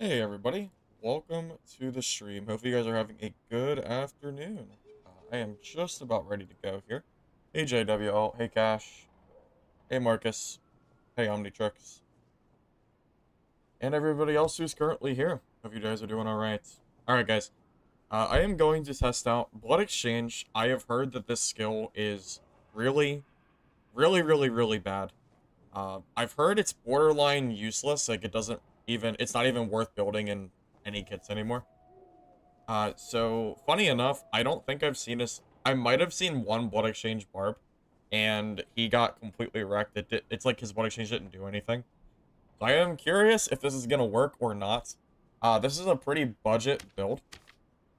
Hey everybody, welcome to the stream. Hope you guys are having a good afternoon. I am just about ready to go here. Hey JWL, hey Cash, hey Marcus, hey Omnitrix, and everybody else who's currently here. Hope you guys are doing alright. Alright guys, I am going to test out Blood Exchange. I have heard that this skill is really bad. I've heard it's borderline useless, like it's not even worth building in any kits anymore. So funny enough, I don't think I've seen this. I might have seen one Blood Exchange Barb, and he got completely wrecked. It's like his Blood Exchange didn't do anything. So I am curious if this is gonna work or not. This is a pretty budget build.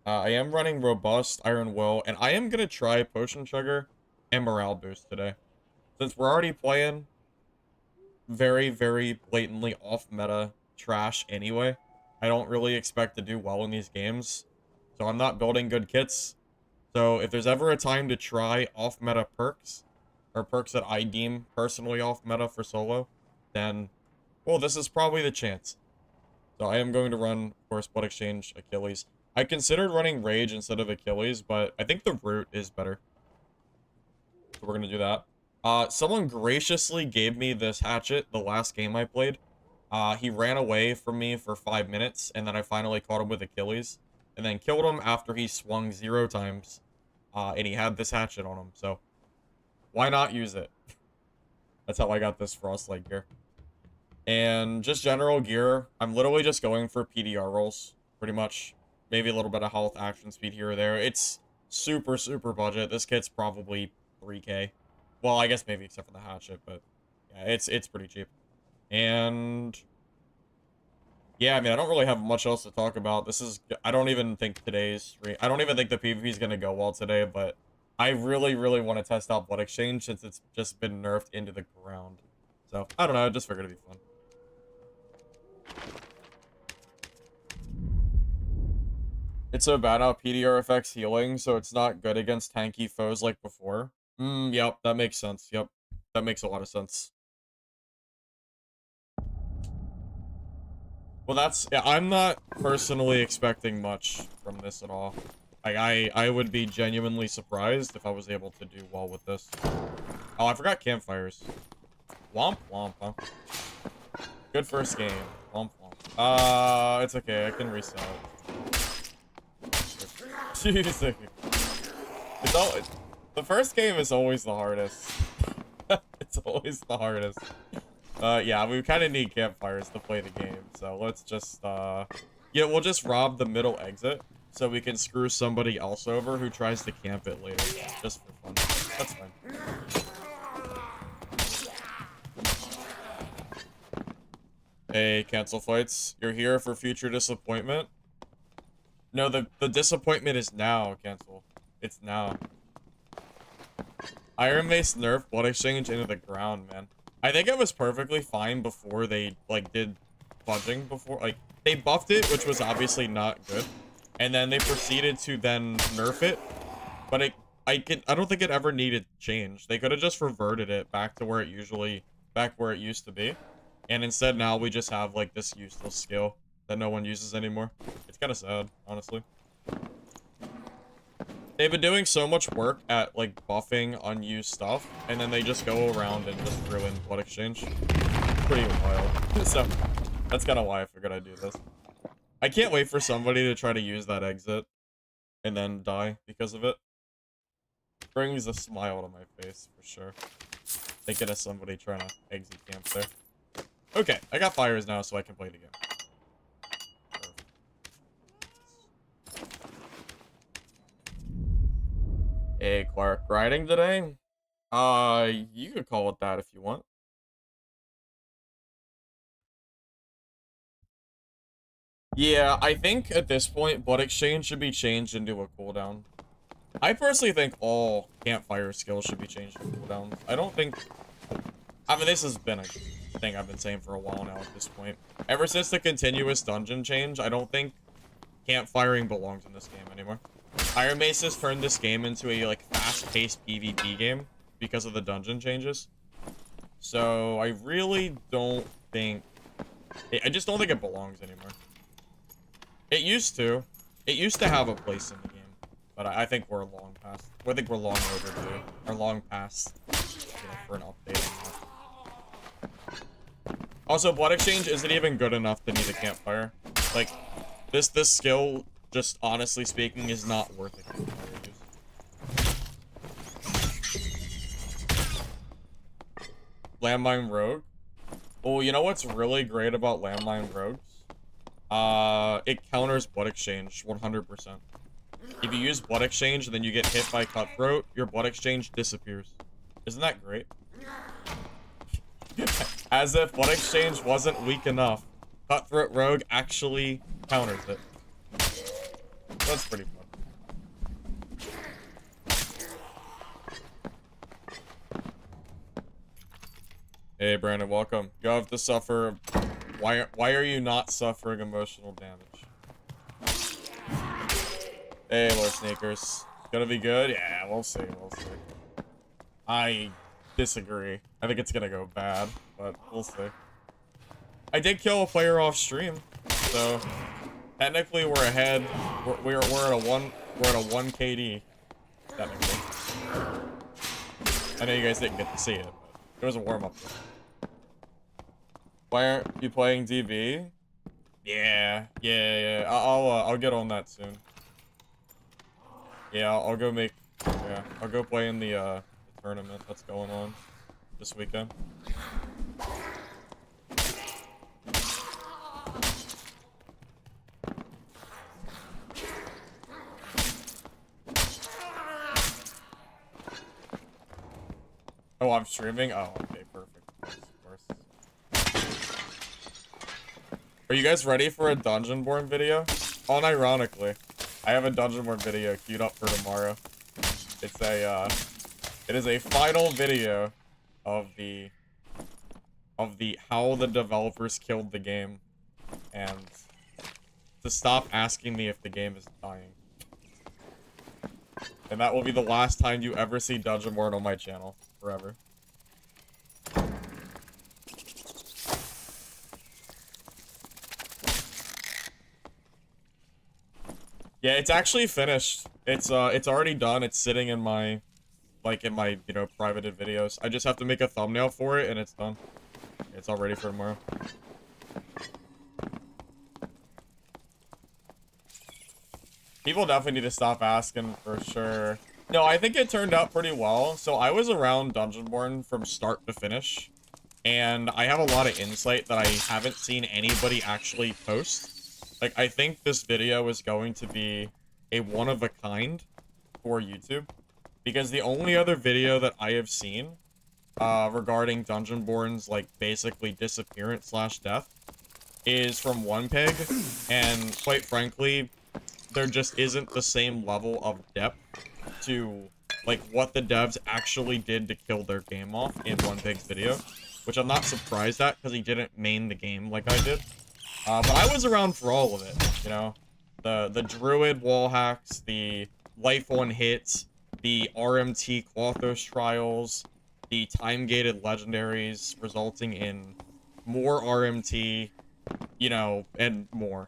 I am running Robust, Iron Will, and I am gonna try Potion Sugar and Morale Boost today. Since we're already playing very blatantly off-meta trash anyway, I don't really expect to do well in these games. So I'm not building good kits. So if there's ever a time to try off-meta perks, or perks that I deem personally off-meta for solo, then, well, this is probably the chance. So I am going to run, of course, Blood Exchange, Achilles. I considered running Rage instead of Achilles, but I think the Root is better. So we're going to do that. Someone graciously gave me this hatchet the last game I played. He ran away from me for 5 minutes, and then I finally caught him with Achilles. And then killed him after he swung 0 times. And he had this hatchet on him, so why not use it? That's how I got this Frostlight gear. And just general gear, I'm literally just going for PDR rolls, pretty much. Maybe a little bit of health, action speed here or there. It's super budget. This kit's probably 3k. Well, I guess maybe except for the hatchet, but yeah, it's pretty cheap. And yeah, I mean, I don't really have much else to talk about. I don't even think I don't even think the PvP is going to go well today, but I really want to test out Blood Exchange since it's just been nerfed into the ground. So, I don't know, I just figured it'd be fun. It's so bad how PDR affects healing, so it's not good against tanky foes like before. Yep, that makes sense. Yep, that makes a lot of sense. Well, yeah, I'm not personally expecting much from this at all. I would be genuinely surprised if I was able to do well with this. Oh, I forgot campfires. Womp womp, huh? Good first game. Womp womp. It's okay, I can reset. Jeez, the first game is always the hardest. It's always the hardest. Yeah, we kind of need campfires to play the game, so let's just, yeah, we'll just rob the middle exit, so we can screw somebody else over who tries to camp it later, just for fun. That's fine. Hey, cancel fights. You're here for future disappointment? No, the disappointment is now, cancel. It's now. Iron Mace nerf Blood Exchange into the ground, man. I think it was perfectly fine before they, like, did fudging before. Like, they buffed it, which was obviously not good. And then they proceeded to then nerf it. But I don't think it ever needed change. They could have just reverted it back to where it used to be. And instead now we just have, like, this useless skill that no one uses anymore. It's kind of sad, honestly. They've been doing so much work at, like, buffing unused stuff, and then they just go around and just ruin Blood Exchange. Pretty wild. So, that's kind of why I figured I'd do this. I can't wait for somebody to try to use that exit and then die because of it. Brings a smile to my face, for sure. Thinking of somebody trying to exit camp there. Okay, I got fires now, so I can play the game. Hey, Clark, grinding today? You could call it that if you want. Yeah, I think at this point, Blood Exchange should be changed into a cooldown. I personally think all campfire skills should be changed to cooldowns. I don't think... I mean, this has been a thing I've been saying for a while now at this point. Ever since the continuous dungeon change, I don't think campfiring belongs in this game anymore. Iron Mace has turned this game into a, like, fast-paced PvP game because of the dungeon changes. So, I really don't think... I just don't think it belongs anymore. It used to. It used to have a place in the game. But I think we're long past. I think we're long overdue. Or long past, you know, for an update on that. Also, Blood Exchange isn't even good enough to need a campfire. Like, this skill, just honestly speaking, is not worth a campfire use. Landmine Rogue? Oh, you know what's really great about Landmine Rogues? It counters Blood Exchange 100%. If you use Blood Exchange and then you get hit by Cutthroat, your Blood Exchange disappears. Isn't that great? As if Blood Exchange wasn't weak enough, Cutthroat Rogue actually counters it. That's pretty fun. Hey Brandon, welcome. You have to suffer. Why are you not suffering emotional damage? Hey, Lord Sneakers. Gonna be good? Yeah, we'll see, we'll see. I disagree. I think it's gonna go bad, but we'll see. I did kill a player off stream, so technically we're ahead. We're at a 1 KD. Technically. I know you guys didn't get to see it, but it was a warm up. Why aren't you playing DB? Yeah. I'll get on that soon. Yeah, I'll go make. Yeah, I'll go play in the tournament that's going on this weekend. Oh, I'm streaming? Oh, okay, perfect. Of course. Are you guys ready for a Dungeonborn video? Unironically, I have a Dungeonborn video queued up for tomorrow. It is a final video of the how the developers killed the game, and to stop asking me if the game is dying. And that will be the last time you ever see Dungeonborn on my channel, forever. Yeah, it's actually finished. It's already done. It's sitting in my, you know, privated videos. I just have to make a thumbnail for it and it's done. It's all ready for tomorrow. People definitely need to stop asking for sure. No, I think it turned out pretty well. So I was around Dungeonborn from start to finish, and I have a lot of insight that I haven't seen anybody actually post. Like, I think this video is going to be a one-of-a-kind for YouTube, because the only other video that I have seen regarding Dungeonborn's, like, basically disappearance/death is from OnePeg, and quite frankly, there just isn't the same level of depth to, like, what the devs actually did to kill their game off in OnePeg's video, which I'm not surprised at, because he didn't main the game like I did. But I was around for all of it, you know? The Druid wall hacks, the Life on Hits, the RMT Quathos trials, the time-gated legendaries resulting in more RMT, you know, and more.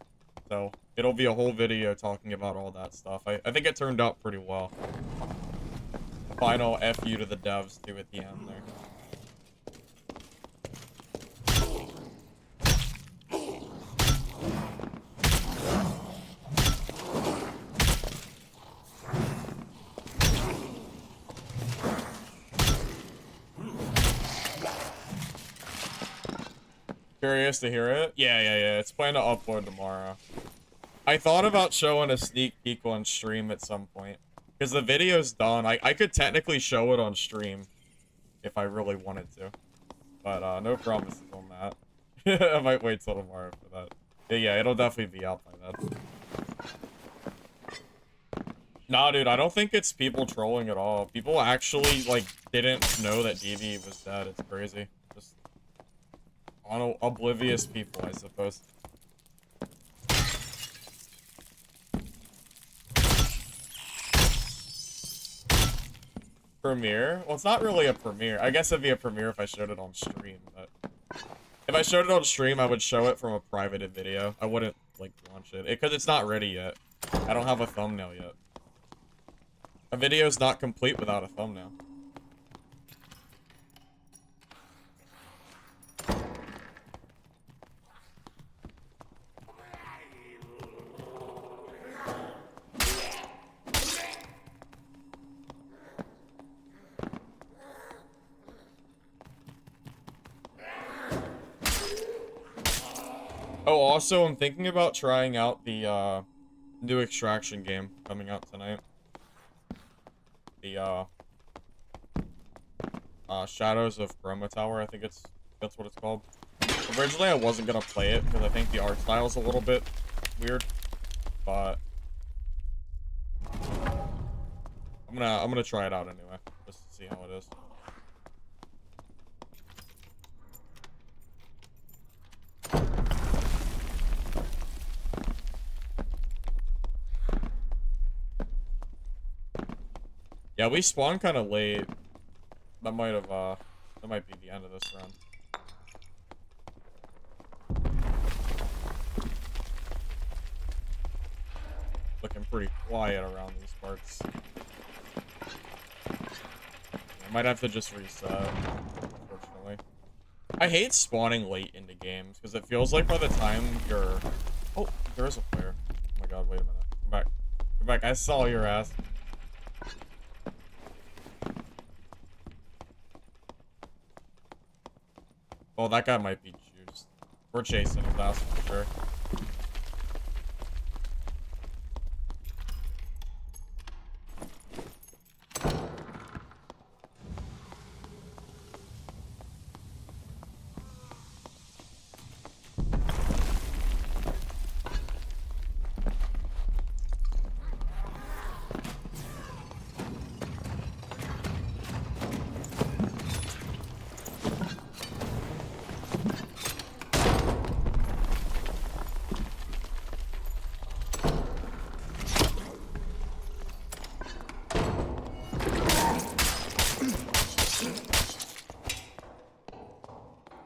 So, it'll be a whole video talking about all that stuff. I think it turned out pretty well. Final FU to the devs, too, at the end there. Curious to hear it? Yeah. It's planned to upload tomorrow. I thought about showing a sneak peek on stream at some point, because the video's done. I could technically show it on stream if I really wanted to, but no promises on that. I might wait till tomorrow for that. Yeah, it'll definitely be out by then. Nah, dude, I don't think it's people trolling at all. People actually, like, didn't know that DV was dead. It's crazy. Just oblivious people, I suppose. Premiere? Well, it's not really a premiere. I guess it'd be a premiere if I showed it on stream, but if I showed it on stream, I would show it from a privated video. I wouldn't like, launch it. Because it's not ready yet. I don't have a thumbnail yet. A video's not complete without a thumbnail. Oh, also, I'm thinking about trying out the, new Extraction game coming out tonight. The, Shadows of Chroma Tower, I think that's what it's called. Originally, I wasn't gonna play it, because I think the art style is a little bit weird. But I'm gonna try it out anyway, just to see how it is. Yeah, we spawned kind of late. That might be the end of this round. Looking pretty quiet around these parts. I might have to just reset, unfortunately. I hate spawning late into games, because it feels like by the time you're... Oh, there is a player. Oh my god, wait a minute. Come back. Come back, I saw your ass. Oh, that guy might be juiced. We're chasing his ass for sure.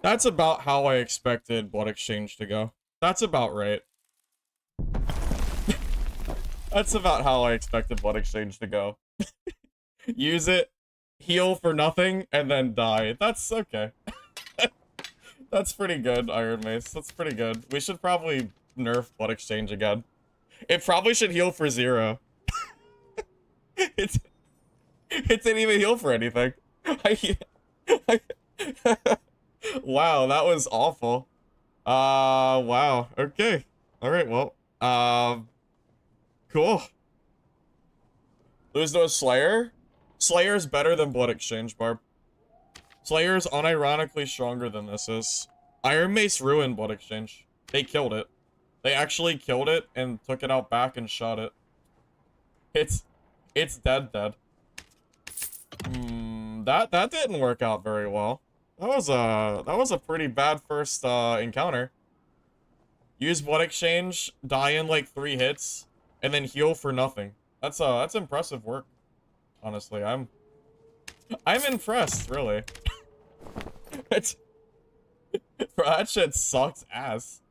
That's about how I expected Blood Exchange to go. That's about right. That's about how I expected Blood Exchange to go. Use it, heal for nothing, and then die. That's okay. That's pretty good, Iron Mace. That's pretty good. We should probably nerf Blood Exchange again. It probably should heal for 0. It didn't even heal for anything. Wow, that was awful. Wow. Okay. Alright, well. Cool. Lose to a Slayer? Slayer's better than Blood Exchange, Barb. Slayer's unironically stronger than this is. Iron Mace ruined Blood Exchange. They killed it. They actually killed it and took it out back and shot it. It's dead. That didn't work out very well. That was a pretty bad first encounter. Use Blood Exchange, die in like 3 hits, and then heal for nothing. That's impressive work. Honestly, I'm impressed, really. Bro, that shit sucks ass.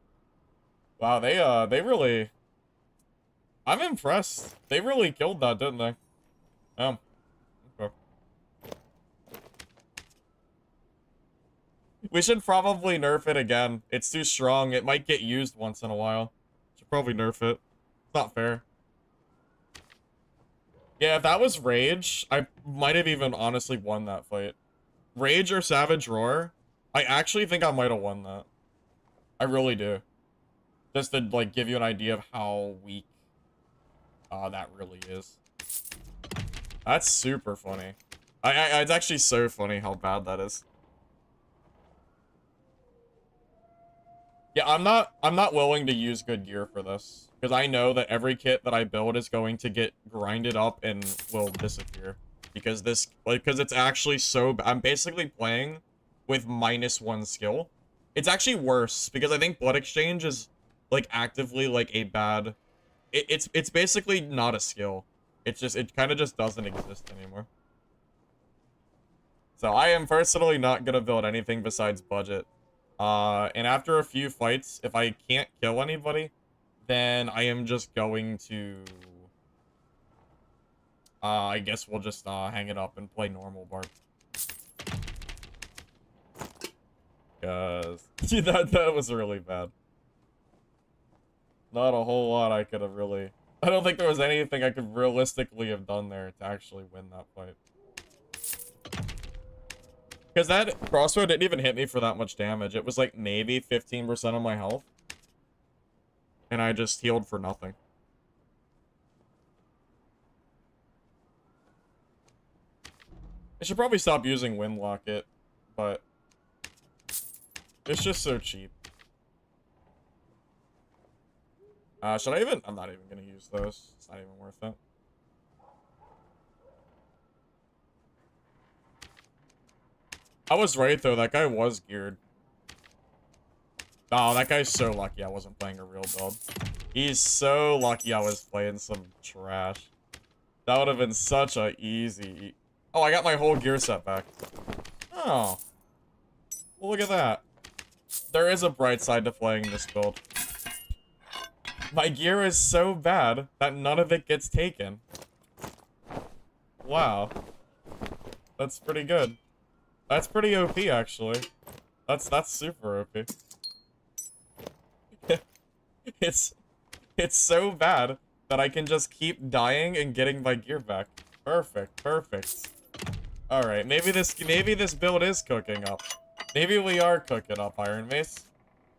Wow, they really... I'm impressed. They really killed that, didn't they? Okay. We should probably nerf it again. It's too strong. It might get used once in a while. Should probably nerf it. It's not fair. Yeah, if that was Rage, I might have even honestly won that fight. Rage or Savage Roar, I actually think I might have won that. I really do. Just to, like, give you an idea of how weak that really is. That's super funny. It's actually so funny how bad that is. Yeah, I'm not willing to use good gear for this, because I know that every kit that I build is going to get grinded up and will disappear, because it's actually so I'm basically playing with -1 skill. It's actually worse because I think Blood Exchange is like actively like a bad. It's basically not a skill. It kind of just doesn't exist anymore. So I am personally not gonna build anything besides budget. And after a few fights, if I can't kill anybody, then I am just going to... I guess we'll just hang it up and play normal Barb. Because that was really bad. Not a whole lot I could have really... I don't think there was anything I could realistically have done there to actually win that fight. Because that crossbow didn't even hit me for that much damage. It was like maybe 15% of my health. And I just healed for nothing. I should probably stop using Wind Locket, but it's just so cheap. Should I even? I'm not even gonna use those. It's not even worth it. I was right though, that guy was geared. Oh, that guy's so lucky I wasn't playing a real build. He's so lucky I was playing some trash. That would have been such a easy... Oh, I got my whole gear set back. Oh. Well, look at that. There is a bright side to playing this build. My gear is so bad that none of it gets taken. Wow. That's pretty good. That's pretty OP, actually. That's super OP. It's so bad that I can just keep dying and getting my gear back. Perfect, perfect. Alright, maybe this build is cooking up. Maybe we are cooking up, Iron Mace.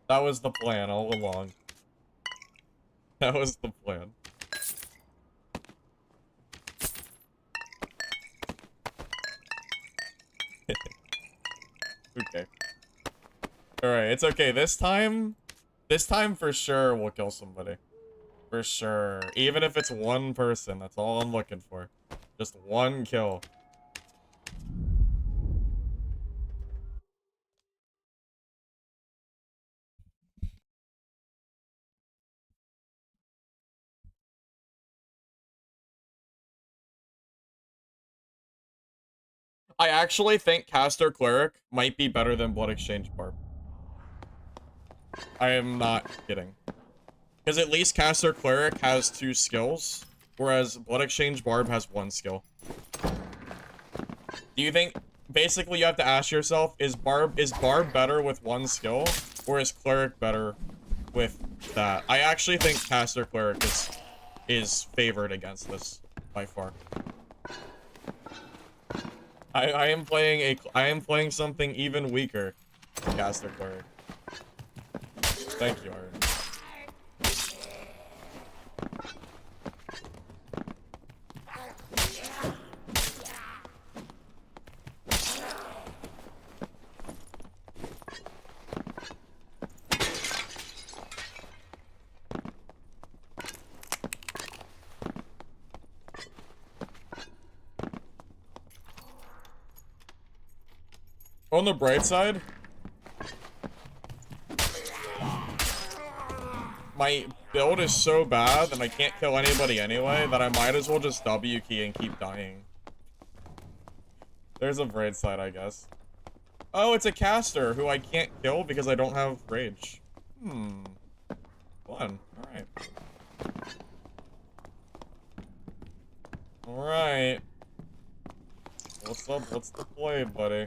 That was the plan all along. That was the plan. Okay. Alright, it's okay. This time for sure we'll kill somebody. For sure. Even if it's one person, that's all I'm looking for. Just one kill. I actually think Caster Cleric might be better than Blood Exchange Barb. I am not kidding. Because at least Caster Cleric has 2 skills, whereas Blood Exchange Barb has 1 skill. Do you think... Basically, you have to ask yourself, is Barb better with 1 skill, or is Cleric better with that? I actually think Caster Cleric is favored against this, by far. I am playing something even weaker than Caster Cleric. Thank you, Aaron. On the bright side, my build is so bad and I can't kill anybody anyway that I might as well just W key and keep dying. There's a bright side, I guess. Oh, it's a caster who I can't kill because I don't have rage. Fun. Alright. Alright. What's up? What's the play, buddy?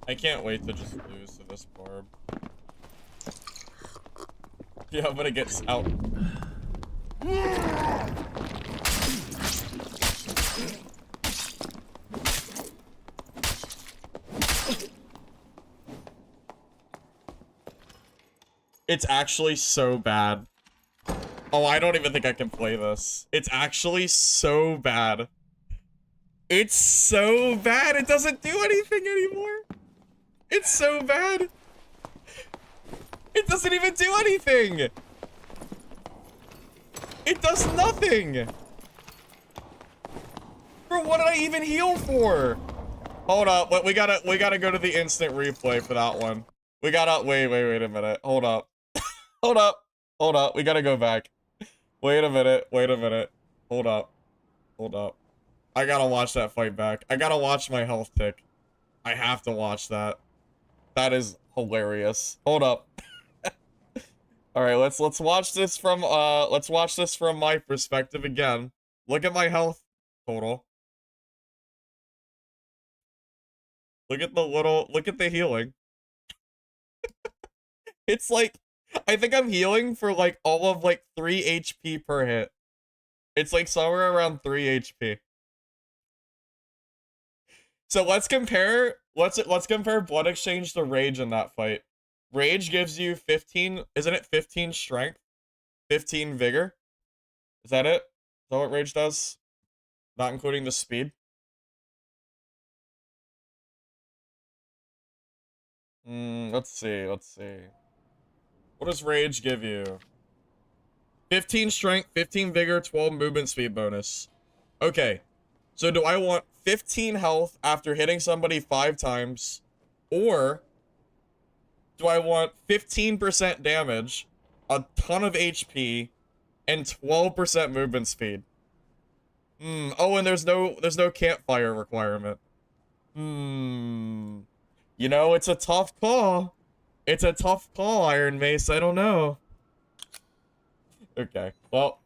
I can't wait to just lose to this Barb. Yeah, I'm gonna get out. It's actually so bad. Oh, I don't even think I can play this. It's actually so bad. It's so bad. It doesn't do anything anymore. It's so bad. It doesn't even do anything. It does nothing. Bro, what did I even heal for? Hold up. We gotta go to the instant replay for that one. We gotta wait a minute. Hold up. Hold up. We gotta go back. Wait a minute. Hold up. Hold up. I gotta watch that fight back. I gotta watch my health tick. I have to watch that. That is hilarious. Hold up. All right, let's watch this from my perspective again. Look at my health total. Look at the healing. It's like I think I'm healing for like all of like 3 HP per hit. It's like somewhere around 3 HP. So let's compare Blood Exchange to Rage in that fight. Rage gives you 15, isn't it 15 strength? 15 vigor? Is that it? Is that what Rage does? Not including the speed? Let's see. What does Rage give you? 15 strength, 15 vigor, 12 movement speed bonus. Okay. So do I want 15 health after hitting somebody 5 times? Or do I want 15% damage, a ton of HP, and 12% movement speed? Oh, and there's no campfire requirement. You know, it's a tough call. It's a tough call, Iron Mace. I don't know. Okay. Well,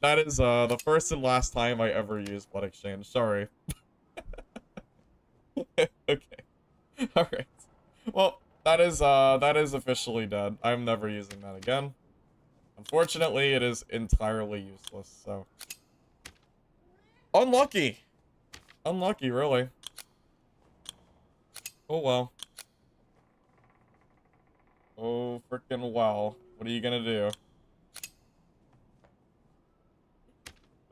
that is the first and last time I ever used Blood Exchange. Sorry. Okay. All right. Well, that is officially dead. I'm never using that again. Unfortunately, it is entirely useless. So unlucky. Unlucky, really. Oh well. Oh freaking well. What are you gonna do?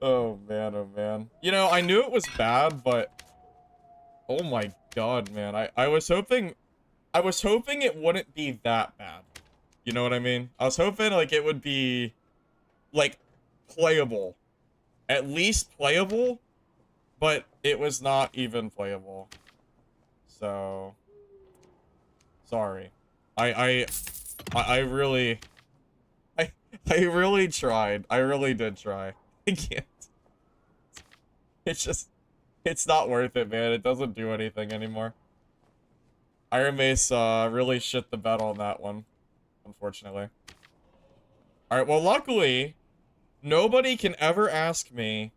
Oh man, oh man. You know, I knew it was bad, but oh my god, man. I was hoping it wouldn't be that bad. You know what I mean? I was hoping like it would be like playable. At least playable, but it was not even playable. So sorry. I really I really tried. I really did try. I can't. It's just it's not worth it, man. It doesn't do anything anymore. Iron Mace really shit the bed on that one, unfortunately. Alright, well luckily, nobody can ever ask me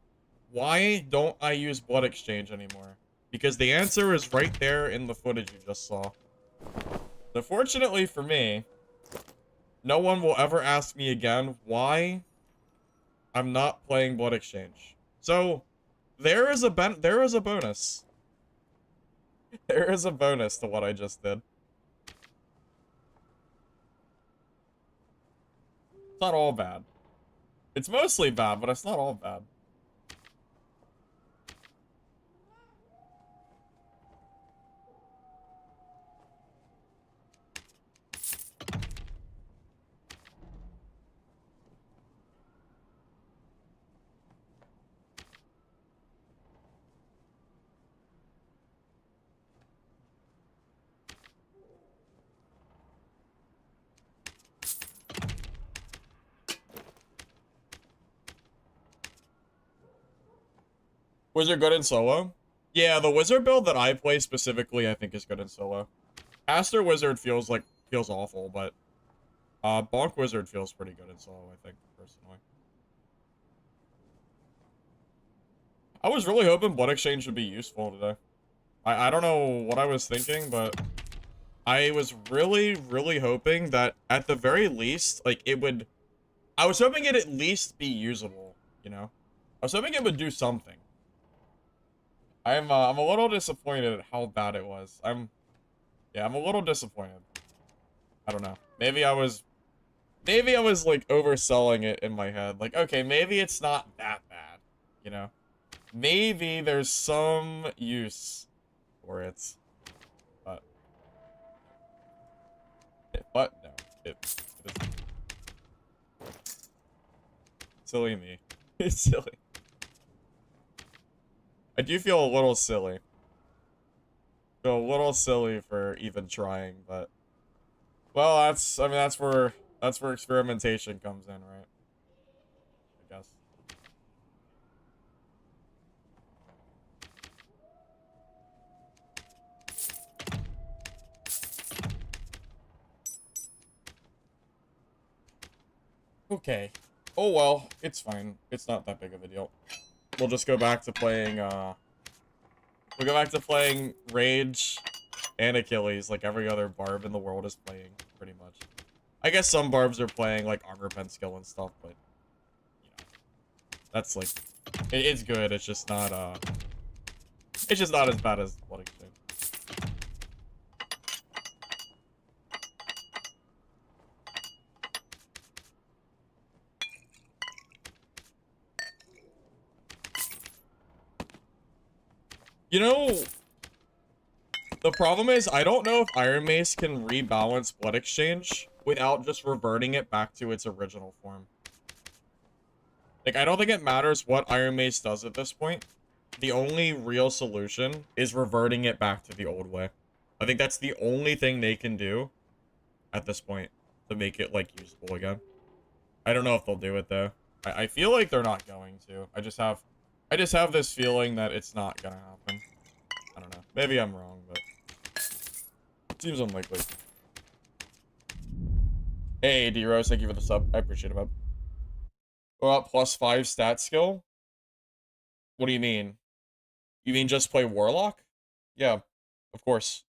why don't I use Blood Exchange anymore? Because the answer is right there in the footage you just saw. So fortunately for me, no one will ever ask me again why I'm not playing Blood Exchange. So there is a bonus. There is a bonus to what I just did. It's not all bad. It's mostly bad, but it's not all bad. Wizard good in solo? Yeah, the wizard build that I play specifically, I think is good in solo. Caster wizard feels awful, but bonk wizard feels pretty good in solo, I think, personally. I was really hoping Blood Exchange would be useful today. I don't know what I was thinking, but I was really hoping that at the very least, like I was hoping it'd at least be usable, you know? I was hoping it would do something. I'm a little disappointed at how bad it was. I'm a little disappointed. I don't know. Maybe I was like overselling it in my head. Like, okay, maybe it's not that bad, you know? Maybe there's some use for it. But no, it isn't. Silly me. It's silly. I do feel a little silly. Feel a little silly for even trying, but well, I mean that's where experimentation comes in, right? I guess. Okay. Oh well, it's fine. It's not that big of a deal. We'll just go back to playing, we'll go back to playing Rage and Achilles like every other Barb in the world is playing, pretty much. I guess some Barbs are playing, like, Armor Pen skill and stuff, but, you know, that's, like, it's good, it's just not as bad as Blood Exchange. You know, the problem is, I don't know if Iron Mace can rebalance Blood Exchange without just reverting it back to its original form. Like, I don't think it matters what Iron Mace does at this point. The only real solution is reverting it back to the old way. I think that's the only thing they can do at this point to make it, like, usable again. I don't know if they'll do it, though. I feel like they're not going to. I just have this feeling that it's not gonna happen. I don't know. Maybe I'm wrong, but it seems unlikely. Hey, D-Rose, thank you for the sub. I appreciate it, bud. Well, +5 stat skill? What do you mean? You mean just play Warlock? Yeah, of course.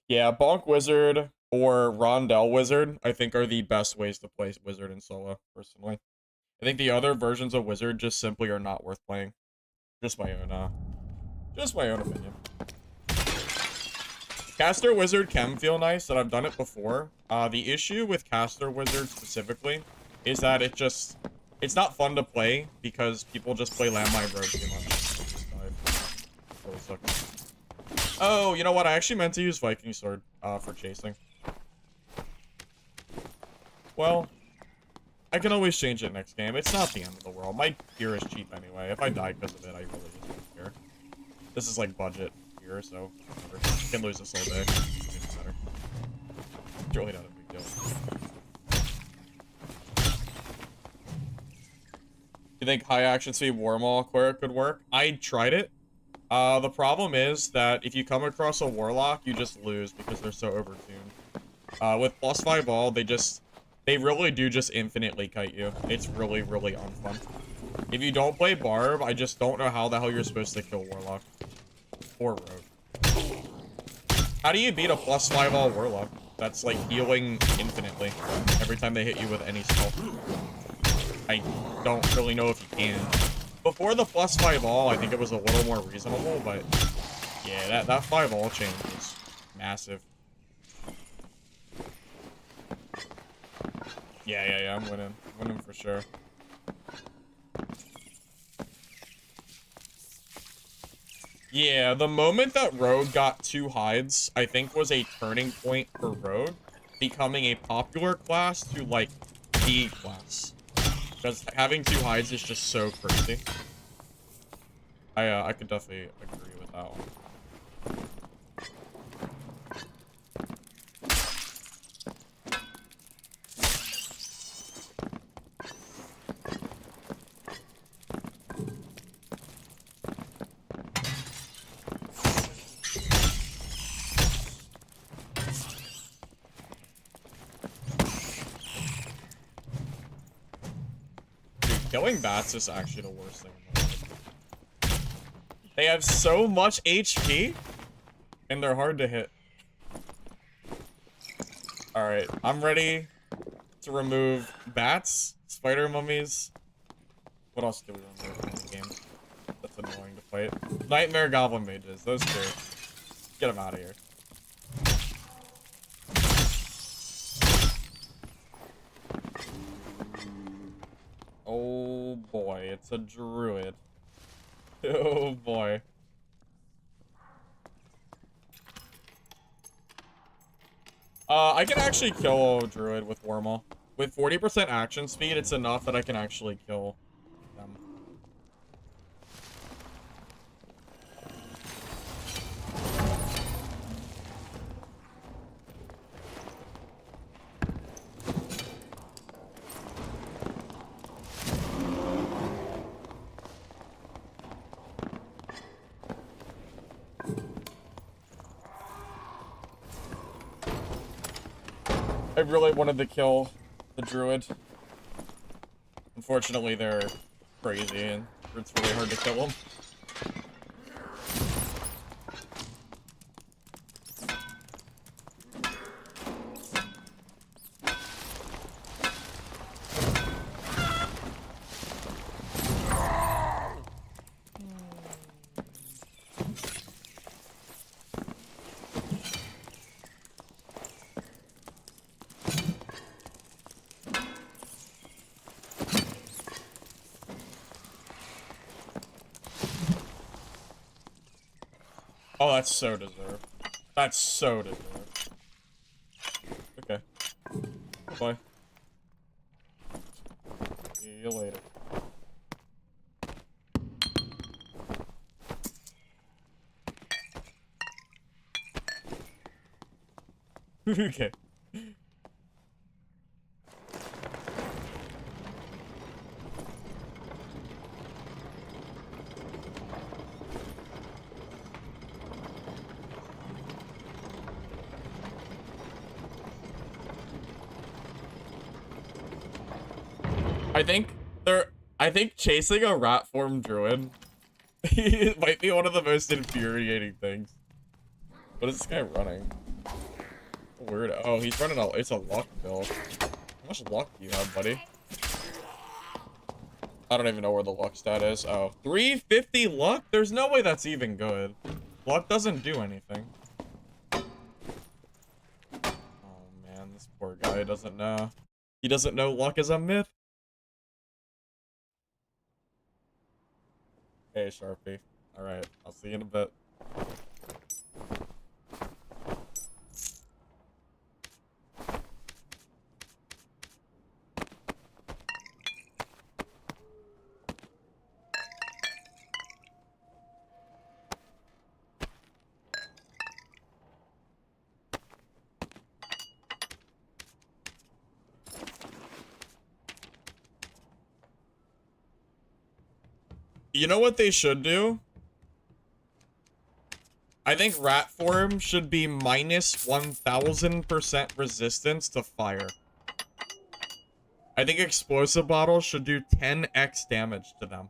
Yeah, Bonk Wizard or Rondell Wizard, I think, are the best ways to play Wizard in solo, personally. I think the other versions of Wizard just simply are not worth playing. Just my own opinion. Caster Wizard can feel nice, and I've done it before. The issue with Caster Wizard specifically is that it's not fun to play because people just play Landmine Rogue too much. Just died. Really sucks. Oh, you know what? I actually meant to use Viking Sword for chasing. Well, I can always change it next game. It's not the end of the world. My gear is cheap anyway. If I die because of it, I really just don't care. This is like budget gear, so whatever. I can lose this all day. It's better. It's really not a big deal. You think high action speed Warmaul Cleric could work? I tried it. The problem is that if you come across a Warlock, you just lose because they're so overtuned. With +5 all, they really do just infinitely kite you. It's really, really unfun. If you don't play Barb, I just don't know how the hell you're supposed to kill Warlock. Or Rogue. How do you beat a +5 all Warlock? That's like healing infinitely every time they hit you with any spell. I don't really know if you can. Before the +5 all, I think it was a little more reasonable, but yeah, that 5 all change was massive. Yeah, I'm winning. Winning for sure. Yeah, the moment that Rogue got 2 hides, I think was a turning point for Rogue, becoming a popular class to, like, the class. Because having 2 hides is just so crazy. I could definitely agree with that one. Killing bats is actually the worst thing in the world. They have so much HP, and they're hard to hit. Alright, I'm ready to remove bats, spider mummies. What else do we remove in the game? That's annoying to fight. Nightmare goblin mages, those two. Get them out of here. Oh boy, it's a druid. Oh boy. I can actually kill a druid with Wormhole. With 40% action speed, it's enough that I can actually kill them. I really wanted to kill the druid. Unfortunately, they're crazy and it's really hard to kill them. Oh, that's so deserved. That's so deserved. Okay. Bye. See you later. Okay. I think chasing a rat form druid might be one of the most infuriating things. What is this guy running? Weird. Oh, he's running it's a luck build. How much luck do you have, buddy? I don't even know where the luck stat is. Oh, 350 luck? There's no way that's even good. Luck doesn't do anything. Oh man, this poor guy doesn't know. He doesn't know luck is a myth. Hey, Sharpie. Alright, I'll see you in a bit. You know what they should do? I think rat form should be minus 1000% resistance to fire. I think explosive bottles should do 10x damage to them.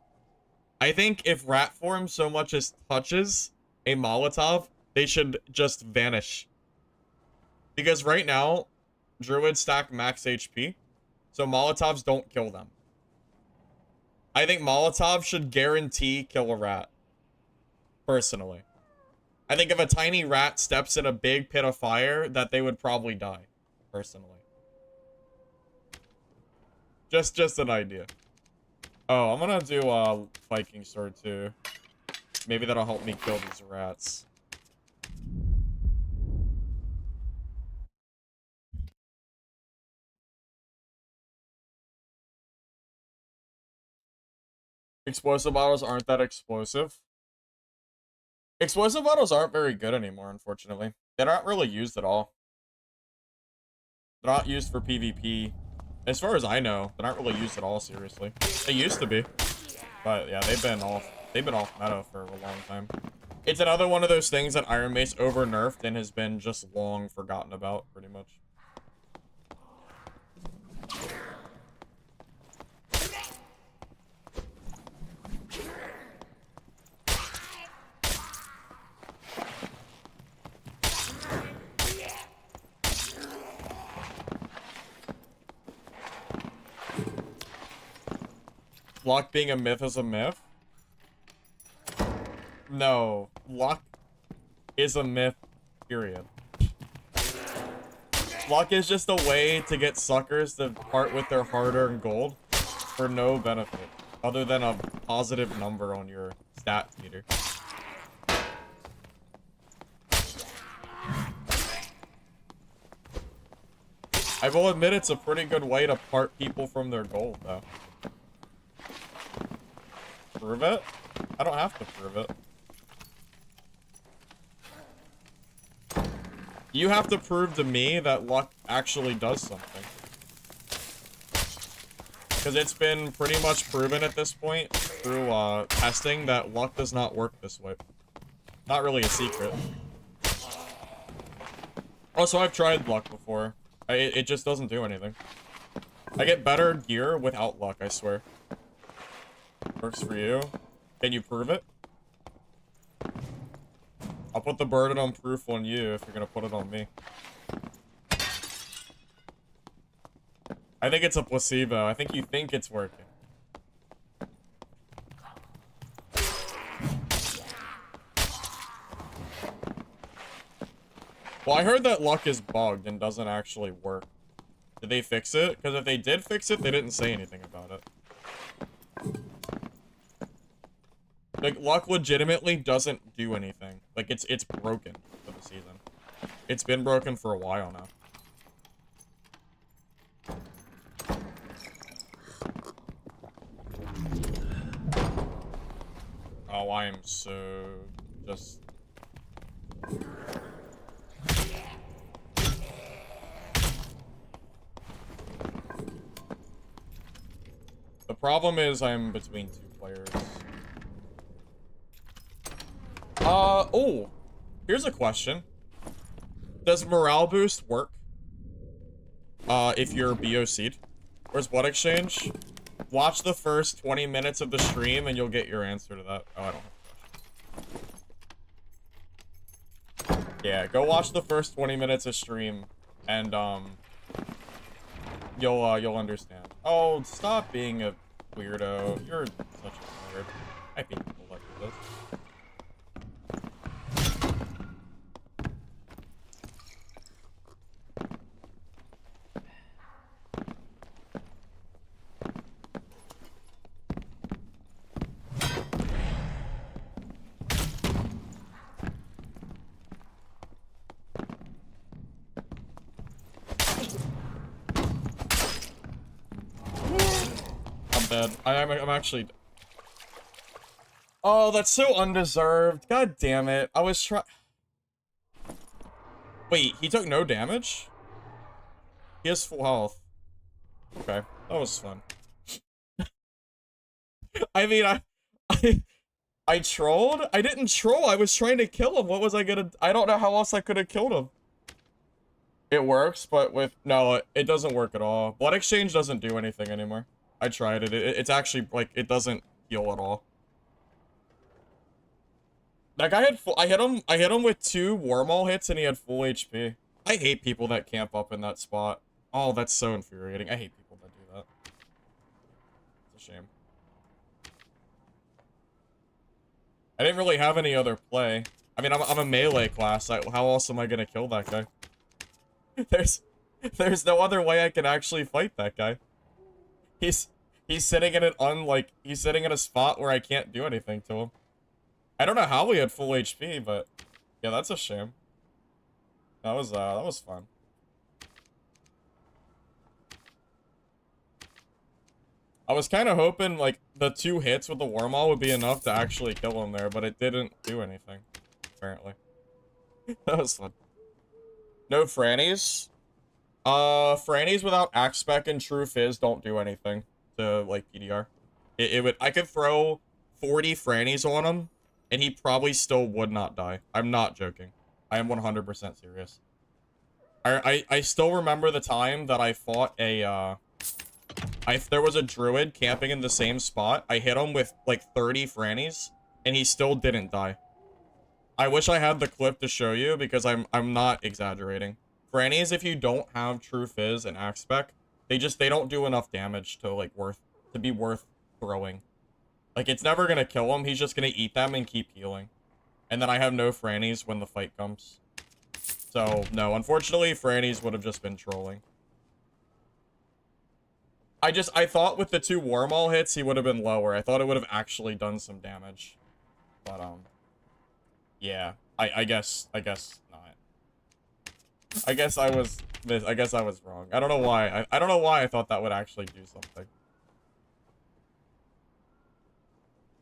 I think if rat form so much as touches a Molotov, they should just vanish. Because right now, druids stack max HP, so Molotovs don't kill them. I think Molotov should guarantee kill a rat. Personally. I think if a tiny rat steps in a big pit of fire, that they would probably die. Personally. Just an idea. Oh, I'm gonna do Viking sword too. Maybe that'll help me kill these rats. Explosive bottles aren't that explosive. Explosive bottles aren't very good anymore, unfortunately. They're not really used at all. They're not used for PvP. As far as I know, they're not really used at all, seriously. They used to be. But yeah, they've been off meta for a long time. It's another one of those things that Iron Mace over nerfed and has been just long forgotten about, pretty much. Luck being a myth is a myth? No. Luck is a myth, period. Luck is just a way to get suckers to part with their hard-earned gold for no benefit, other than a positive number on your stat meter. I will admit it's a pretty good way to part people from their gold, though. Prove it? I don't have to prove it. You have to prove to me that luck actually does something. Because it's been pretty much proven at this point through testing that luck does not work this way. Not really a secret. Also, I've tried luck before. It just doesn't do anything. I get better gear without luck, I swear. Works for you. Can you prove it? I'll put the burden on proof on you if you're gonna put it on me. I think it's a placebo. I think you think it's working. Well, I heard that luck is bugged and doesn't actually work. Did they fix it? Because if they did fix it, they didn't say anything about it. Like, luck legitimately doesn't do anything. Like, it's broken for the season. It's been broken for a while now. Oh, I am so just... The problem is I'm between two players. Oh, here's a question. Does morale boost work? If you're BOC'd? Where's Blood Exchange? Watch the first 20 minutes of the stream and you'll get your answer to that. Oh, I don't have a Yeah, go watch the first 20 minutes of stream and, you'll understand. Oh, stop being a weirdo. You're such a nerd. I hate people like this. I'm actually... Oh, that's so undeserved. God damn it. I was trying... Wait, he took no damage? He has full health. Okay, that was fun. I mean, I trolled? I didn't troll. I was trying to kill him. What was I gonna... I don't know how else I could have killed him. It works, but with... No, it doesn't work at all. Blood Exchange doesn't do anything anymore. I tried it. It's actually, like, it doesn't heal at all. That guy had full... I hit him with 2 Wormhole hits and he had full HP. I hate people that camp up in that spot. Oh, that's so infuriating. I hate people that do that. It's a shame. I didn't really have any other play. I mean, I'm a melee class. How else am I gonna kill that guy? There's no other way I can actually fight that guy. He's sitting in he's sitting in a spot where I can't do anything to him. I don't know how we had full HP, but yeah, that's a shame. That was fun. I was kind of hoping like the 2 hits with the Wormhole would be enough to actually kill him there, but it didn't do anything, apparently. That was fun. No Frannies? Frannies without Axe Spec and True Fizz don't do anything to, like, PDR. I could throw 40 Frannies on him, and he probably still would not die. I'm not joking. I am 100% serious. I still remember the time that I fought a, there was a druid camping in the same spot. I hit him with, like, 30 Frannies, and he still didn't die. I wish I had the clip to show you, because I'm not exaggerating. Frannies, if you don't have True Fizz and Axe Spec, they don't do enough damage to, like, be worth throwing. Like, it's never gonna kill him, he's just gonna eat them and keep healing. And then I have no Frannies when the fight comes. So, no, unfortunately, Frannies would have just been trolling. I thought with the 2 Wormhole hits, he would have been lower. I thought it would have actually done some damage. But, yeah, I guess not. I guess I was wrong. I don't know why. I don't know why I thought that would actually do something.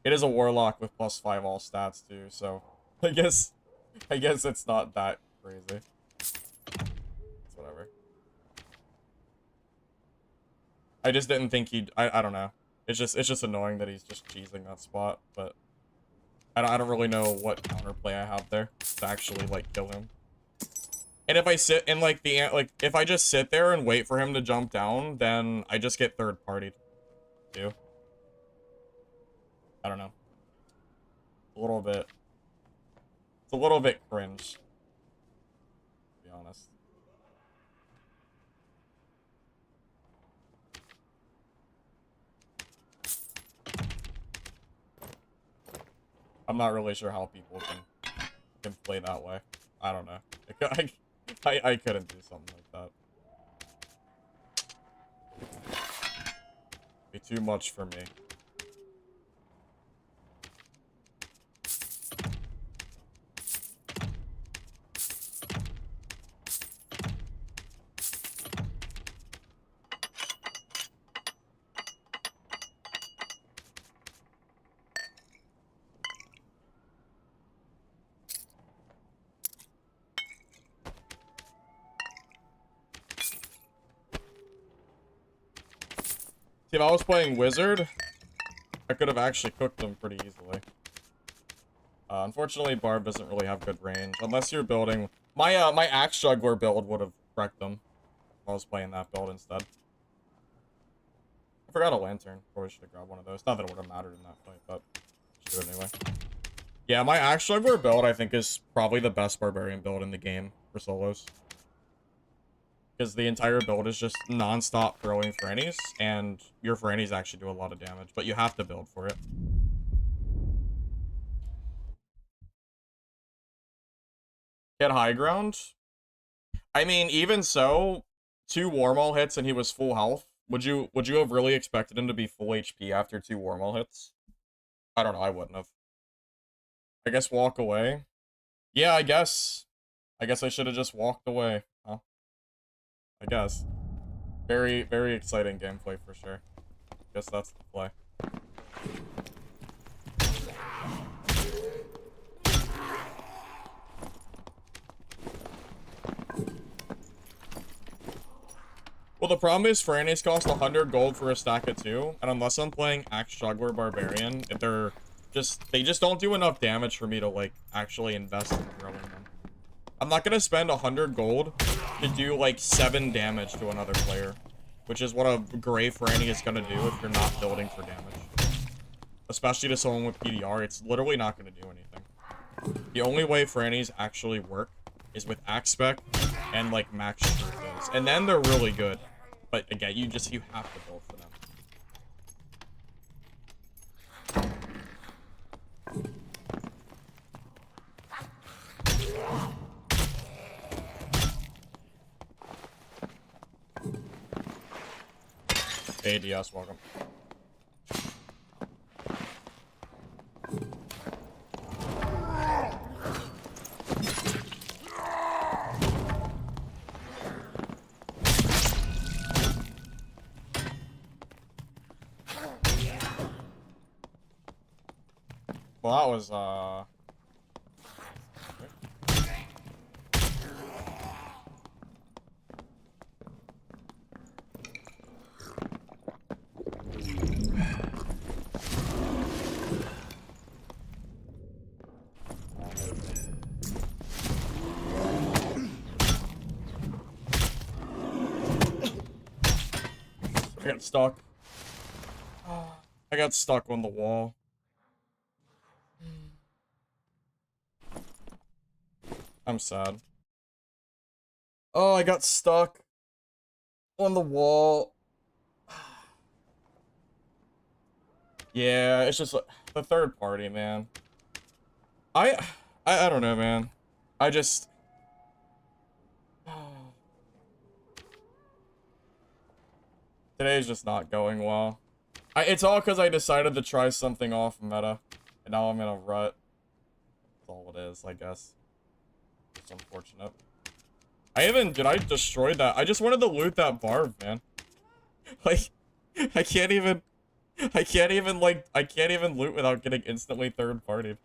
It is a Warlock with +5 all stats too, so I guess it's not that crazy. It's whatever. I just didn't think I don't know. It's just annoying that he's just cheesing that spot, but I don't really know what counterplay I have there to actually, like, kill him. And if I sit in, like, if I just sit there and wait for him to jump down, then I just get third-partied, too. I don't know. A little bit. It's a little bit cringe, to be honest. I'm not really sure how people can play that way. I don't know. I couldn't do something like that. Be too much for me. See, if I was playing Wizard, I could have actually cooked them pretty easily. Unfortunately, Barb doesn't really have good range. Unless you're building... My Axe Juggler build would have wrecked them. If I was playing that build instead. I forgot a lantern. Probably should have grabbed one of those. Not that it would have mattered in that fight, but... should do it anyway. Yeah, my Axe Juggler build, I think, is probably the best Barbarian build in the game for solos. Because the entire build is just non-stop throwing Frannies, and your Frannies actually do a lot of damage, but you have to build for it. Get high ground? I mean, even so, 2 Warmaul hits and he was full health. Would you have really expected him to be full HP after 2 Warmaul hits? I don't know, I wouldn't have. I guess walk away. Yeah, I guess I should have just walked away, huh? I guess. Very, very exciting gameplay for sure. Guess that's the play. Well, the problem is Frannies cost 100 gold for a stack of 2, and unless I'm playing Axe Juggler Barbarian, if they just don't do enough damage for me to, like, actually invest in throwing them. I'm not gonna spend 100 gold to do, like, 7 damage to another player, which is what a Gray Frannie is gonna do if you're not building for damage. Especially to someone with PDR, it's literally not gonna do anything. The only way Frannies actually work is with Axe Spec and, like, max truths. And then they're really good. But again, you have to build for them. ADS, welcome. Well, that was, I got stuck. I got stuck on the wall. I'm sad. Oh, I got stuck on the wall. Yeah, it's just the third party, man. I don't know, man. I just... Today's just not going well. It's all because I decided to try something off meta, and now I'm in a rut. That's all it is, I guess. It's unfortunate. Did I destroy that? I just wanted to loot that Barb, man. Like, I can't even loot without getting instantly third-partied.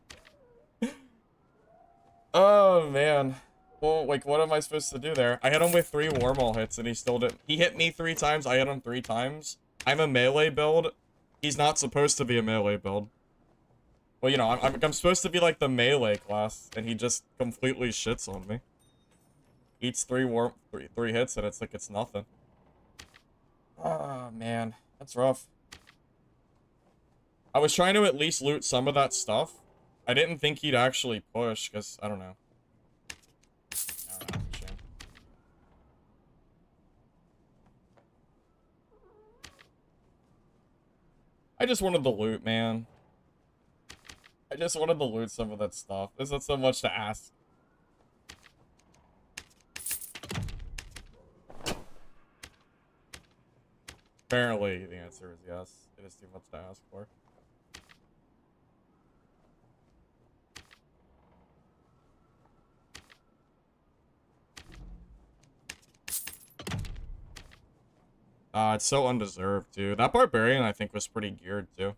Oh, man. Well, like, what am I supposed to do there? I hit him with 3 Warmaul hits, and he still didn't. He hit me 3 times, I hit him 3 times. I'm a melee build. He's not supposed to be a melee build. Well, you know, I'm supposed to be, like, the melee class, and he just completely shits on me. Eats three hits, and it's like it's nothing. Oh, man. That's rough. I was trying to at least loot some of that stuff. I didn't think he'd actually push, because, I don't know. I don't know, it's a shame. I just wanted the loot, man. I just wanted to loot some of that stuff. There's not so much to ask. Apparently, the answer is yes. It is too much to ask for. It's so undeserved, dude. That barbarian, I think, was pretty geared, too.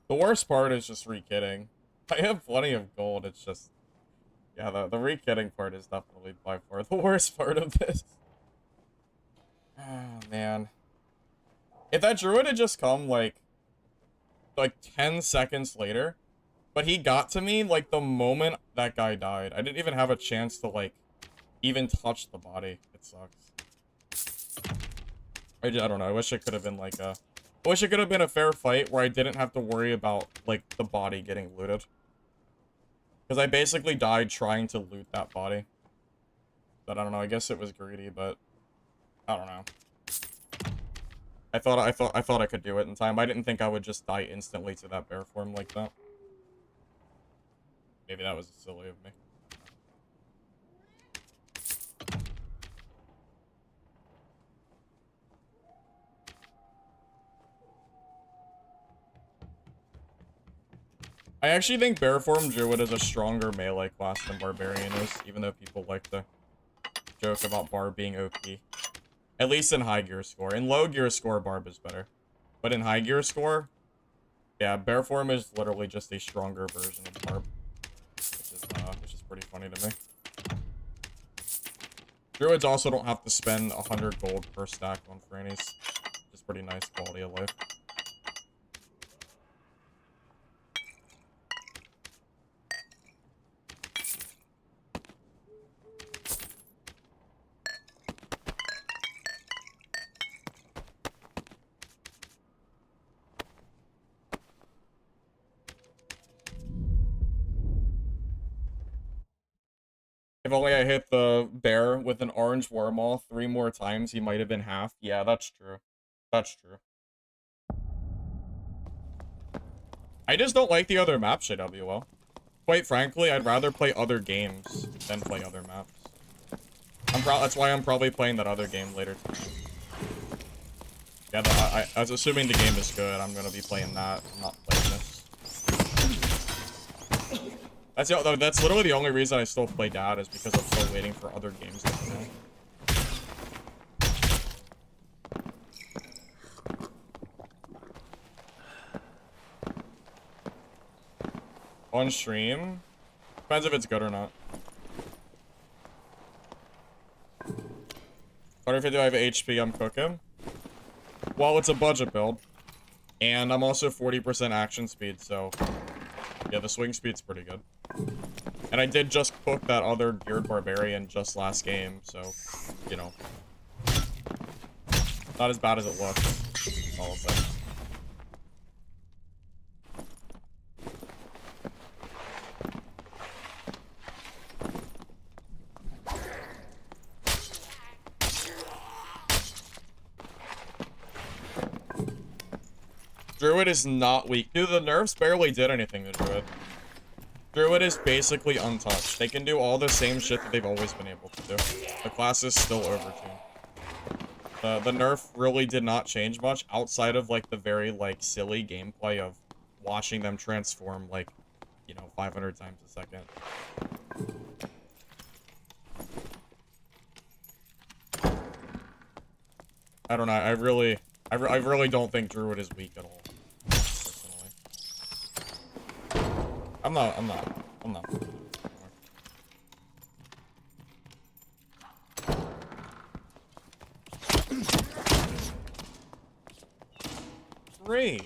The worst part is just re-kitting. I have plenty of gold, it's just... Yeah, the re-kitting part is definitely by far the worst part of this. Oh, man. If that druid had just come, like 10 seconds later, but he got to me, like, the moment that guy died. I didn't even have a chance to, like, even touch the body. It sucks. I don't know, I wish it could have been, like, a... I wish it could have been a fair fight where I didn't have to worry about, like, the body getting looted. Because I basically died trying to loot that body. But I don't know, I guess it was greedy, but... I don't know. I thought I could do it in time. I didn't think I would just die instantly to that bear form like that. Maybe that was silly of me. I actually think Bearform Druid is a stronger melee class than Barbarian is, even though people like to joke about Barb being OP. At least in high gear score. In low gear score, Barb is better. But in high gear score, yeah, Bearform is literally just a stronger version of Barb. Which is pretty funny to me. Druids also don't have to spend 100 gold per stack on Frannies. Which is pretty nice quality of life. If only I hit the bear with an orange wormhole 3 more times, he might have been half. Yeah, that's true. That's true. I just don't like the other maps, JWL. Quite frankly, I'd rather play other games than play other maps. That's why I'm probably playing that other game later tonight. Yeah, I was assuming the game is good. I'm gonna be playing that, not playing this. That's literally the only reason I still play Dad, is because I'm still waiting for other games to come out. On stream? Depends if it's good or not. 155 HP, I'm cooking. Well, it's a budget build. And I'm also 40% action speed, so... Yeah, the swing speed's pretty good. And I did just cook that other geared barbarian just last game, so, you know. Not as bad as it looks. That's all I'll say. Druid is not weak. Dude, the nerfs barely did anything to Druid. Druid is basically untouched. They can do all the same shit that they've always been able to do. The class is still overtuned. The nerf really did not change much outside of, like, the very, like, silly gameplay of watching them transform like, you know, 500 times a second. I don't know. I really don't think Druid is weak at all. Personally. I'm not. Great.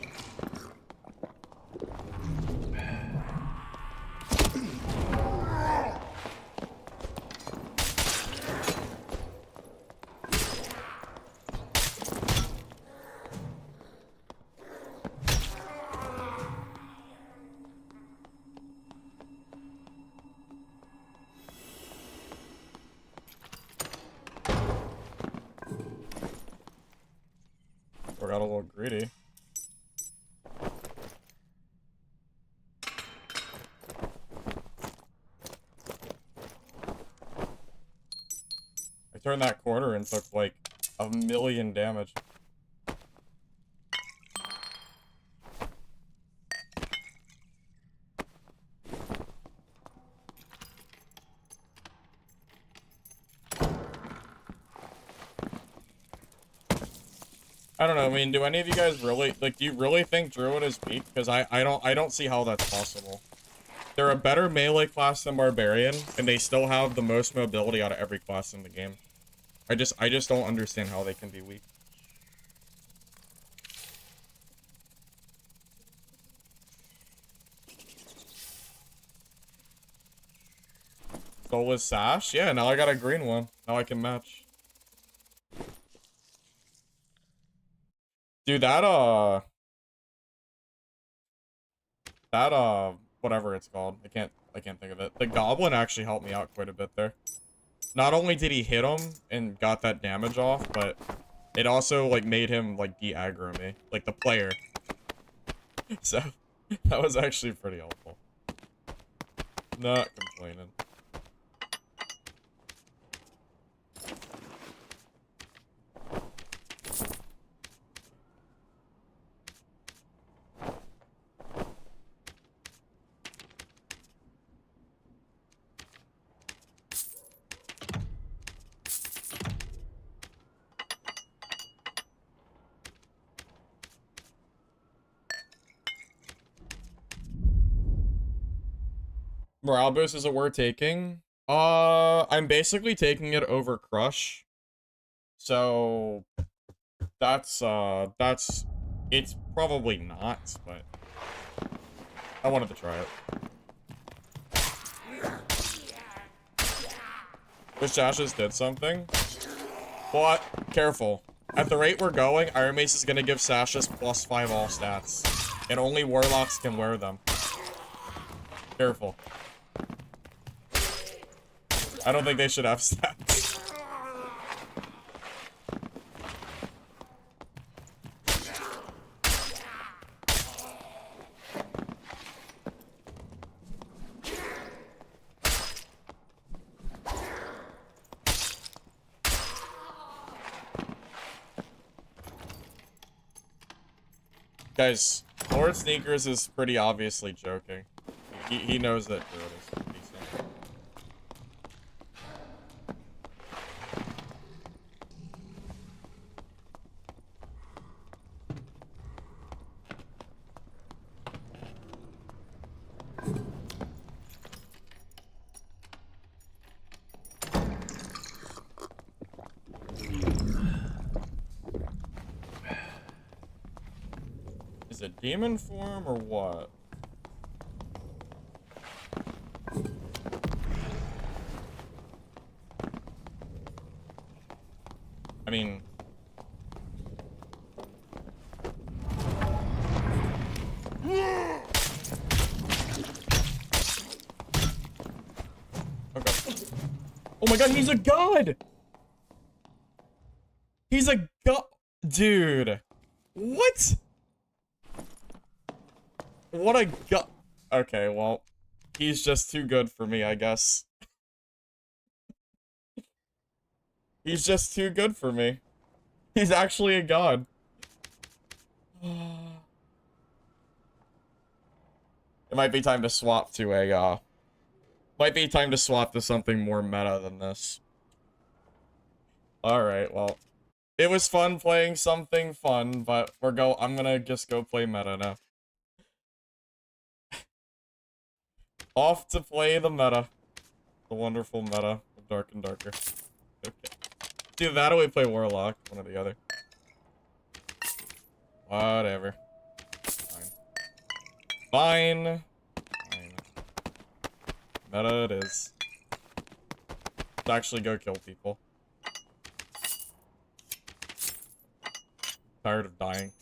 I got a little greedy. I turned that corner and took like 1,000,000 damage. I don't know, I mean, do any of you guys really, like, do you really think Druid is weak? Because I don't see how that's possible. They're a better melee class than Barbarian, and they still have the most mobility out of every class in the game. I just don't understand how they can be weak. Soulless Sash? Yeah, now I got a green one. Now I can match. Dude, whatever it's called. I can't think of it. The Goblin actually helped me out quite a bit there. Not only did he hit him and got that damage off, but it also, like, made him, like, de-aggro me. Like, the player. So, that was actually pretty helpful. Not complaining. Morale boost is what we're taking. I'm basically taking it over Crush. So that's it's probably not, but I wanted to try it. The Shashes did something. But careful. At the rate we're going, Iron Mace is gonna give Sashas +5 all stats. And only Warlocks can wear them. Careful. I don't think they should have stats. Guys, Lord Sneakers is pretty obviously joking. He knows that Druid is decent. Is it demon form or what? I mean... Okay. Oh my god, he's a god! He's a god! Dude. What? What a god. Okay, well, he's just too good for me, I guess. He's just too good for me. He's actually a god. It might be time to swap to a, might be time to swap to something more meta than this. Alright, well. It was fun playing something fun, but I'm gonna just go play meta now. Off to play the meta. The wonderful meta of Dark and Darker. Okay. Either that or we play Warlock, one or the other. Whatever. Fine. Fine. Fine. Meta it is. Let's actually go kill people. Tired of dying.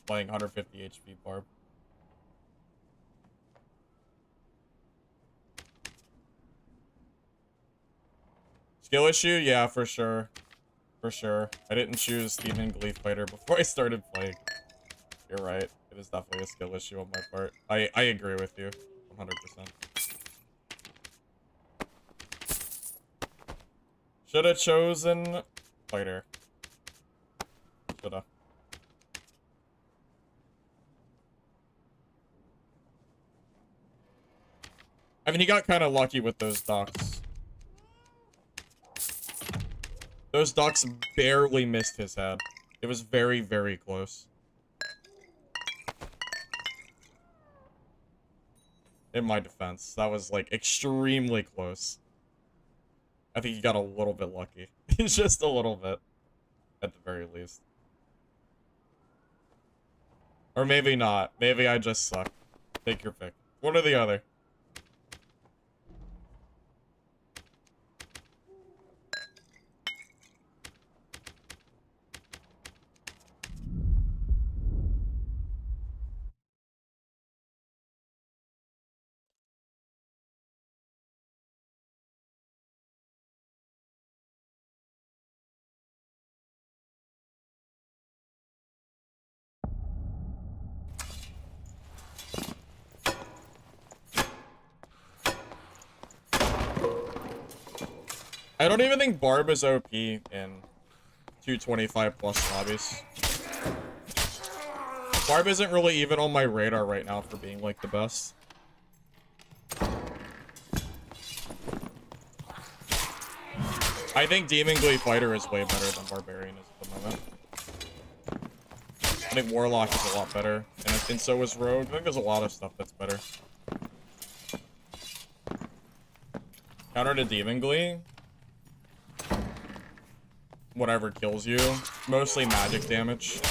Playing 150 HP Barb. Skill issue? Yeah, for sure. For sure. I didn't choose Demon Glee Fighter before I started playing. You're right. It is definitely a skill issue on my part. I agree with you. 100%. Shoulda chosen Fighter. Shoulda. I mean, he got kind of lucky with those ducks. Those ducks barely missed his head. It was very, very close. In my defense, that was, like, extremely close. I think he got a little bit lucky. Just a little bit. At the very least. Or maybe not. Maybe I just suck. Take your pick. One or the other. I don't even think Barb is OP in 225 plus lobbies. Barb isn't really even on my radar right now for being, like, the best. I think Demon Glee Fighter is way better than Barbarian is at the moment. I think Warlock is a lot better, and so is Rogue. I think there's a lot of stuff that's better. Counter to Demon Glee. Whatever kills you. Mostly magic damage.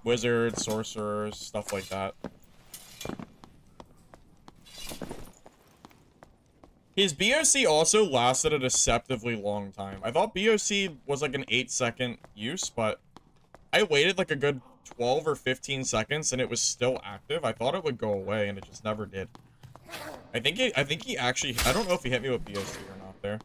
Wizards, sorcerers, stuff like that. His BOC also lasted a deceptively long time. I thought BOC was like an 8-second use, but I waited like a good 12 or 15 seconds and it was still active. I thought it would go away and it just never did. I think he actually, I don't know if he hit me with BOC or not there.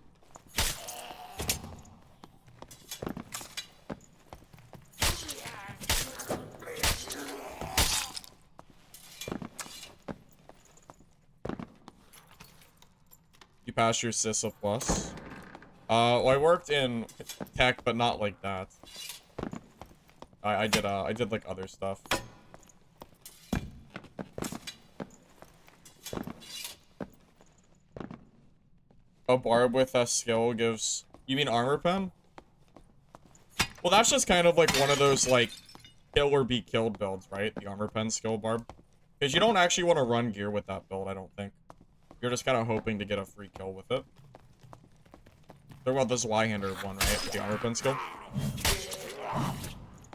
You passed your CISA plus. Well, I worked in tech, but not like that. I did like other stuff. A Barb with a skill gives... You mean armor pen? Well, that's just kind of like one of those, like, kill or be killed builds, right? The armor pen skill Barb. Because you don't actually want to run gear with that build, I don't think. You're just kind of hoping to get a free kill with it. They're about this Y-hander one, right? With the armor pen skill.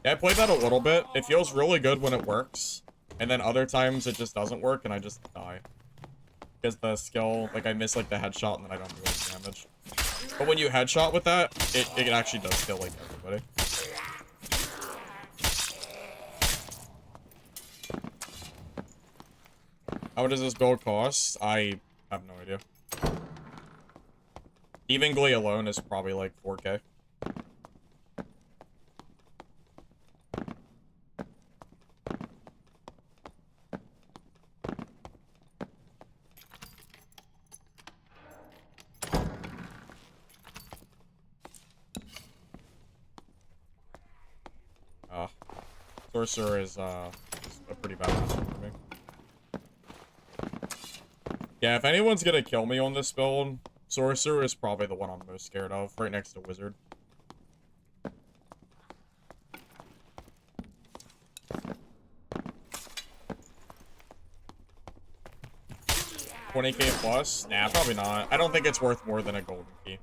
Yeah, I played that a little bit. It feels really good when it works. And then other times it just doesn't work and I just die. Because the skill, like I miss like the headshot and then I don't do any damage. But when you headshot with that, it actually does kill like everybody. How does this build cost? I have no idea. Even Glee alone is probably like 4K. Sorcerer is a pretty bad option for me. Yeah, if anyone's gonna kill me on this build, Sorcerer is probably the one I'm most scared of, right next to Wizard. 20k plus? Nah, probably not. I don't think it's worth more than a golden key.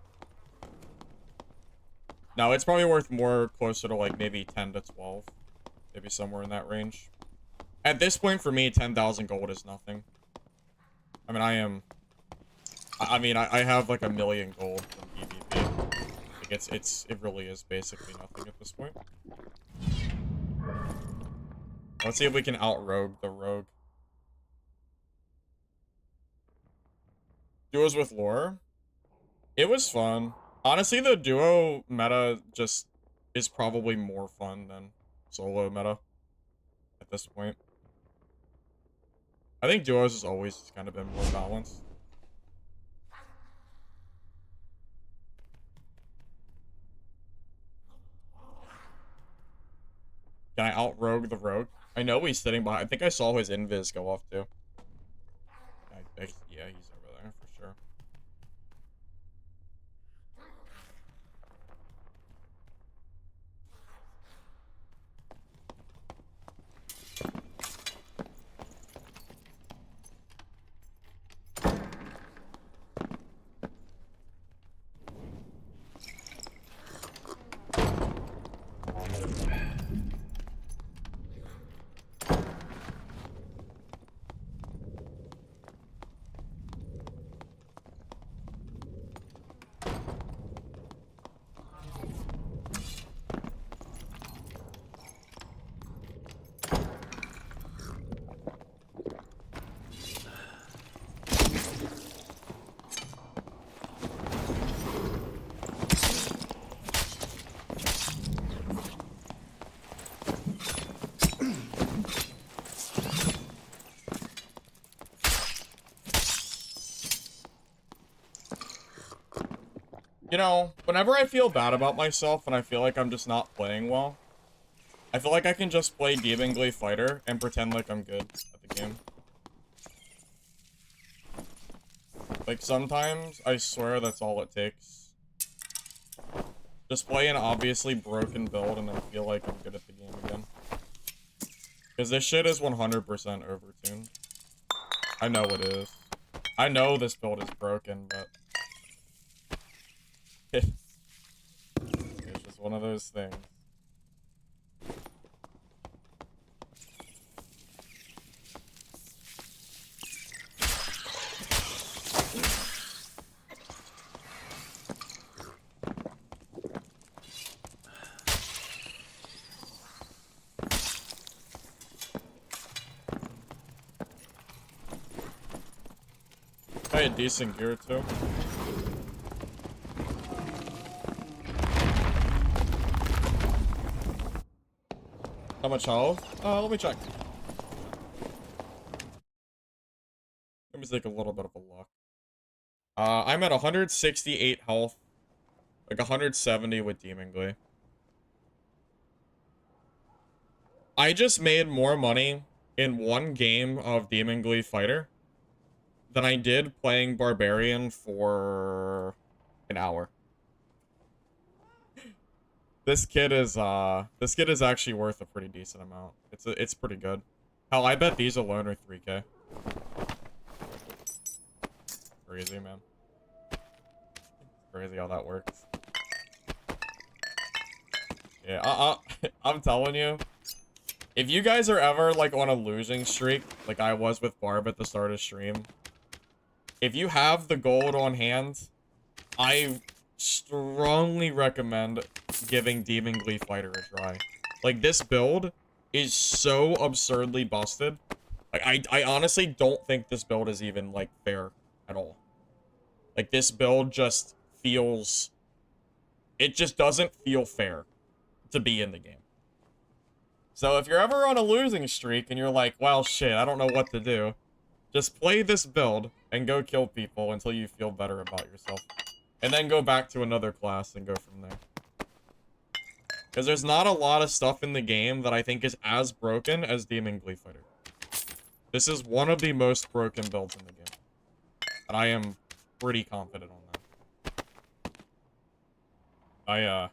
No, it's probably worth more closer to like maybe 10 to 12. Maybe somewhere in that range. At this point, for me, 10,000 gold is nothing. I mean, I have like 1,000,000 gold from PvP. Like it really is basically nothing at this point. Let's see if we can out-rogue the rogue. Duos with lore? It was fun. Honestly, the duo meta just is probably more fun than solo meta at this point. I think duos has always kind of been more balanced. Can I out-rogue the rogue? I know he's sitting behind. I think I saw his invis go off too. Yeah, he's over there for sure. You know, whenever I feel bad about myself and I feel like I'm just not playing well, I feel like I can just play Demon Glee Fighter and pretend like I'm good at the game. Like, sometimes, I swear that's all it takes. Just play an obviously broken build and then feel like I'm good at the game again. Because this shit is 100% overtuned. I know it is. I know this build is broken, but... it's just one of those things. I had decent gear too. How much health? Let me check. Let me take a little bit of a look. I'm at 168 health. Like 170 with Demon Glee. I just made more money in one game of Demon Glee Fighter than I did playing Barbarian for an hour. This kid is actually worth a pretty decent amount. It's pretty good. Hell, I bet these alone are 3k. Crazy, man. Crazy how that works. Yeah, I'm telling you, if you guys are ever like on a losing streak, like I was with Barb at the start of stream, if you have the gold on hand, I strongly recommend giving Demon Glee Fighter a try. Like, this build is so absurdly busted. Like, I honestly don't think this build is even, like, fair at all. Like, this build just feels... it just doesn't feel fair to be in the game. So if you're ever on a losing streak and you're like, well, shit, I don't know what to do, just play this build and go kill people until you feel better about yourself. And then go back to another class and go from there. Because there's not a lot of stuff in the game that I think is as broken as Demon Glee Fighter. This is one of the most broken builds in the game. And I am pretty confident on that.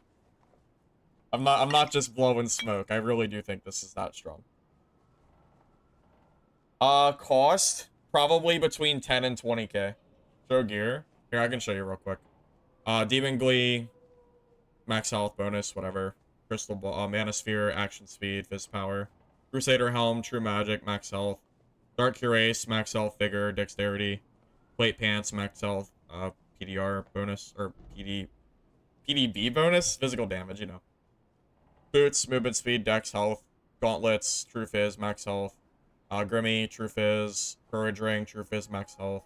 I'm not just blowing smoke. I really do think this is that strong. Cost probably between 10 and 20k. Show gear. Here, I can show you real quick. Demon Glee, max health bonus, whatever. Crystal Ball, Manosphere, action speed, fist power. Crusader Helm, true magic, max health. Dark Cuirass, max health, vigor, dexterity. Plate pants, max health, PDR bonus, or PDB bonus, physical damage, you know. Boots, movement speed, dex health. Gauntlets, true fizz, max health. Grimmy, true fizz. Courage ring, true fizz, max health.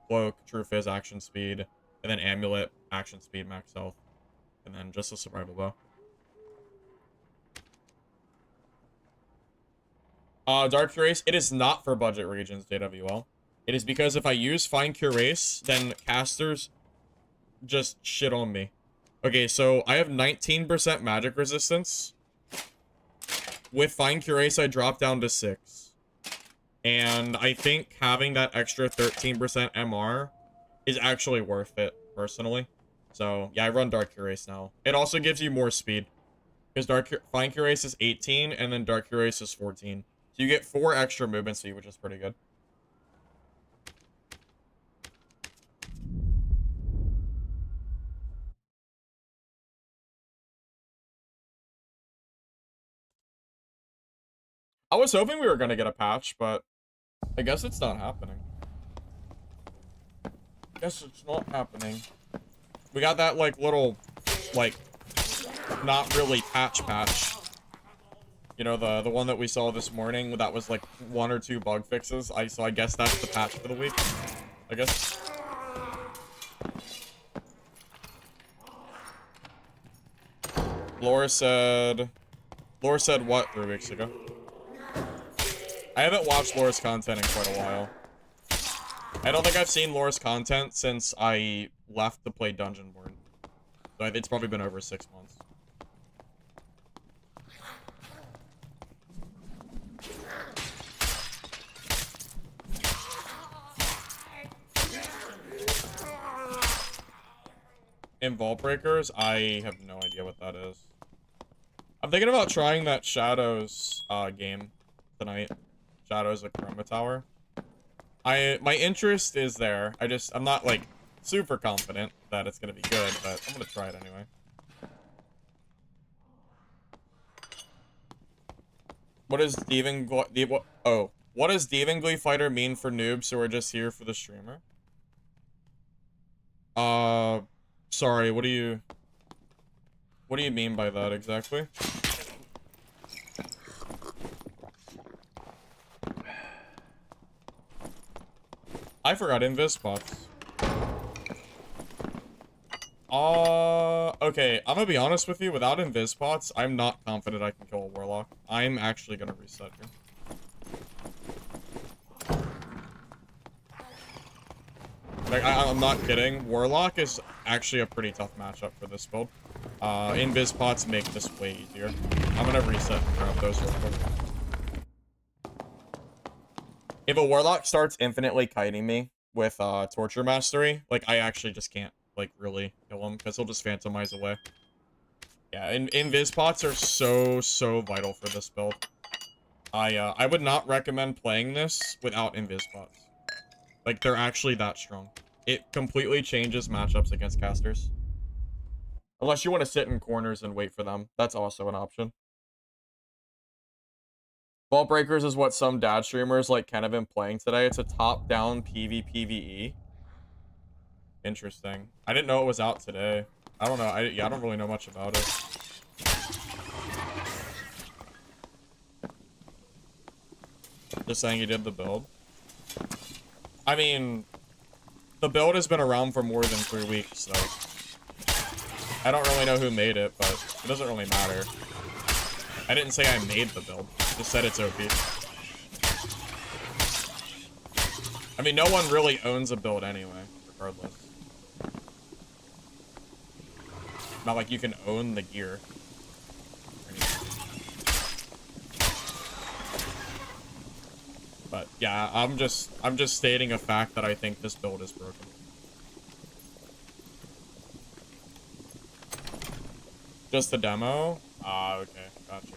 Cloak, true fizz, action speed. And then amulet, action speed, max health. And then just a survival bow. Dark Cuirass, it is not for budget regions, JWL. It is because if I use Fine Cuirass, then casters just shit on me. Okay, so I have 19% magic resistance. With Fine Cuirass, I drop down to 6. And I think having that extra 13% MR is actually worth it, personally. So, yeah, I run Dark Cuirass now. It also gives you more speed. Because Fine Cuirass is 18, and then Dark Cuirass is 14. So you get 4 extra movement speed, which is pretty good. I was hoping we were going to get a patch, but I guess it's not happening. Guess it's not happening. We got that, like, little, like, not really patch. You know, the one that we saw this morning that was, like, 1 or 2 bug fixes. So I guess that's the patch for the week. I guess. Laura said what 3 weeks ago? I haven't watched Laura's content in quite a while. I don't think I've seen Laura's content since I left to play Dungeonborn. So it's probably been over 6 months. In Vault Breakers, I have no idea what that is. I'm thinking about trying that Shadows game tonight. Shadows of Chroma Tower. My interest is there. I'm not, like, super confident that it's gonna be good, but I'm gonna try it anyway. What does what does Devenglee Fighter mean for noobs who are just here for the streamer? Sorry, what do you mean by that exactly? I forgot invis bots. Okay, I'm gonna be honest with you, without invis bots, I'm not confident I can kill a warlock. I'm actually gonna reset here. Like, I'm not kidding. Warlock is actually a pretty tough matchup for this build. Invis pots make this way easier. I'm gonna reset and grab those real quick. If a warlock starts infinitely kiting me with torture mastery, like, I actually just can't, like, really kill him because he'll just phantomize away. Yeah, and invis pots are so vital for this build. I would not recommend playing this without invis pots. Like, they're actually that strong. It completely changes matchups against casters. Unless you want to sit in corners and wait for them. That's also an option. Vault Breakers is what some dad streamers like Ken have been playing today. It's a top-down PvPvE. Interesting. I didn't know it was out today. I don't know. I don't really know much about it. Just saying you did the build. I mean, the build has been around for more than 3 weeks, so I don't really know who made it, but it doesn't really matter. I didn't say I made the build. I just said it's OP. I mean, no one really owns a build anyway, regardless. Not like you can own the gear. But yeah, I'm just stating a fact that I think this build is broken. Just the demo? Ah, okay.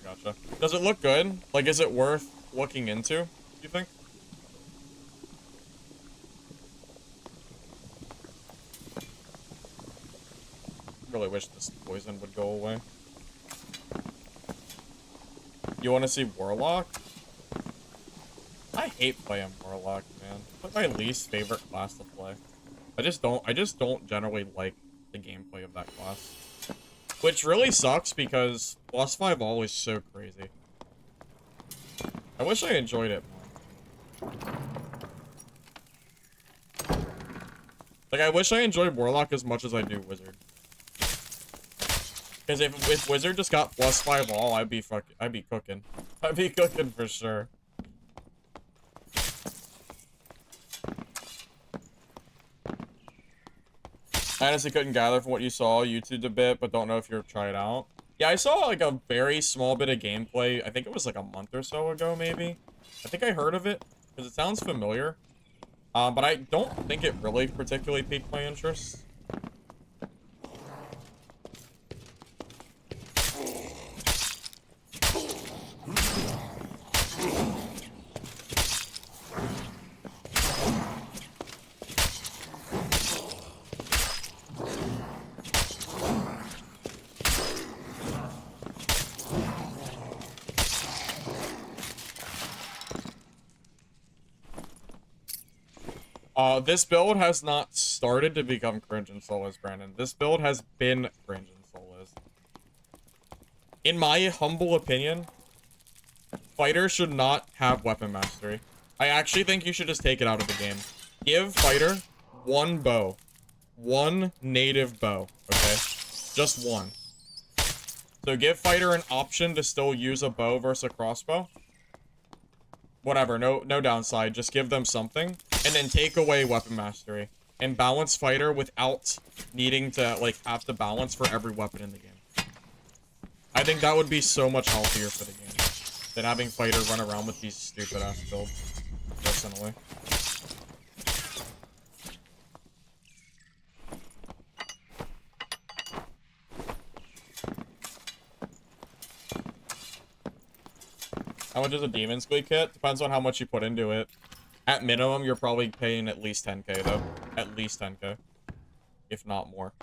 Gotcha. Does it look good? Like, is it worth looking into, you think? Really wish this poison would go away. You want to see Warlock? I hate playing Warlock, man. It's like my least favorite class to play. I just don't generally like the gameplay of that class. Which really sucks because +5 all is so crazy. I wish I enjoyed it more. Like, I wish I enjoyed Warlock as much as I do Wizard. Because if Wizard just got +5 all, I'd be cooking. I'd be cooking for sure. I honestly couldn't gather from what you saw. YouTubed a bit, but don't know if you're trying it out. Yeah, I saw like a very small bit of gameplay. I think it was like a month or so ago, maybe. I think I heard of it because it sounds familiar. But I don't think it really particularly piqued my interest. This build has not started to become cringe and soulless, Brandon. This build has been cringe and soulless. In my humble opinion, Fighter should not have weapon mastery. I actually think you should just take it out of the game. Give Fighter one bow. One native bow, okay? Just one. So give Fighter an option to still use a bow versus a crossbow. Whatever, no downside. Just give them something. And then take away weapon mastery. And balance Fighter without needing to, like, have to balance for every weapon in the game. I think that would be so much healthier for the game than having Fighter run around with these stupid-ass builds, personally. How much is a Demon Squeak kit? Depends on how much you put into it. At minimum, you're probably paying at least 10k, though. At least 10k. If not more.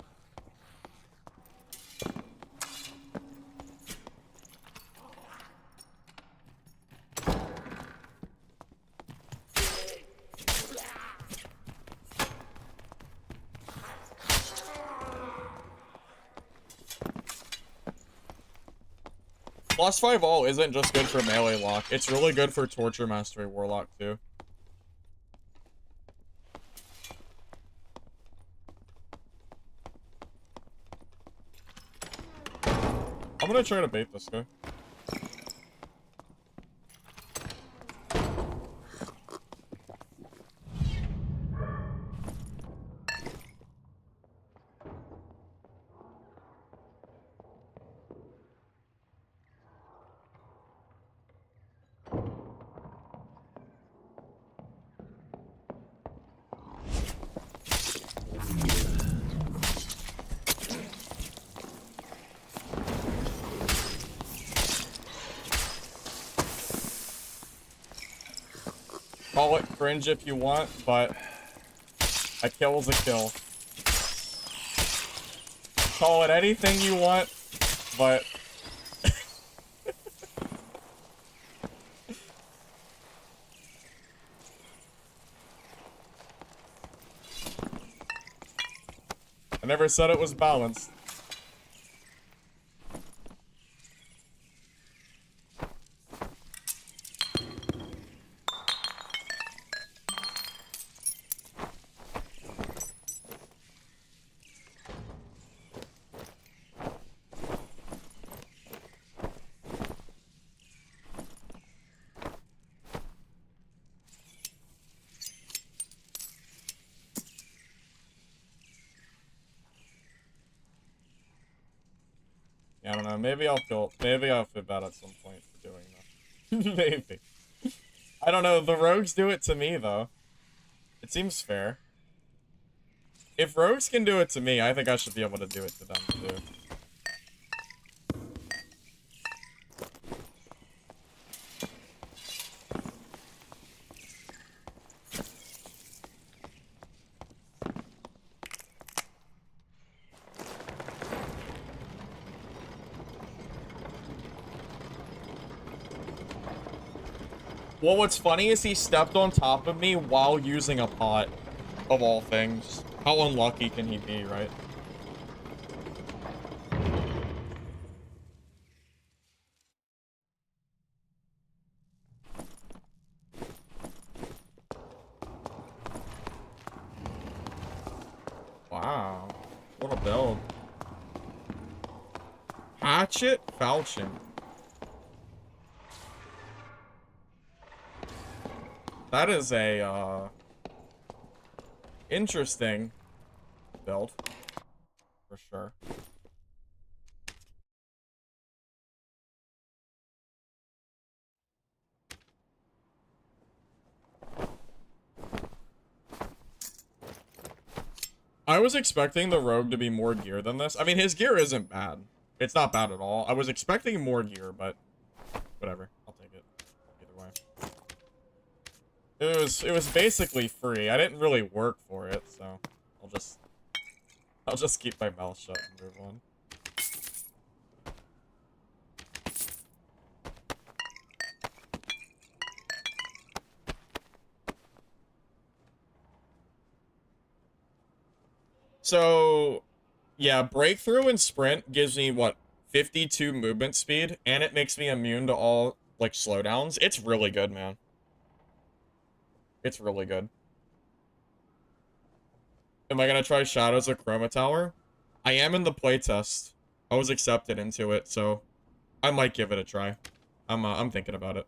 +5 all isn't just good for melee lock. It's really good for torture mastery warlock, too. I'm gonna try to bait this guy. Call it cringe if you want, but a kill's a kill. Call it anything you want, but I never said it was balanced. Yeah, I don't know. Maybe I'll feel bad at some point for doing that. Maybe. I don't know. The rogues do it to me, though. It seems fair. If rogues can do it to me, I think I should be able to do it to them, too. Well, what's funny is he stepped on top of me while using a pot, of all things. How unlucky can he be, right? Wow. What a build. Hatchet Falchion. That is a, interesting build. For sure. I was expecting the rogue to be more gear than this. I mean, his gear isn't bad. It's not bad at all. I was expecting more gear, but whatever. I'll take it. Either way. It was basically free. I didn't really work for it, so I'll just keep my mouth shut and move on. So, yeah, breakthrough and sprint gives me, what, 52 movement speed, and it makes me immune to all, like, slowdowns. It's really good, man. It's really good. Am I gonna try Shadows of Chroma Tower? I am in the playtest. I was accepted into it, so I might give it a try. I'm thinking about it.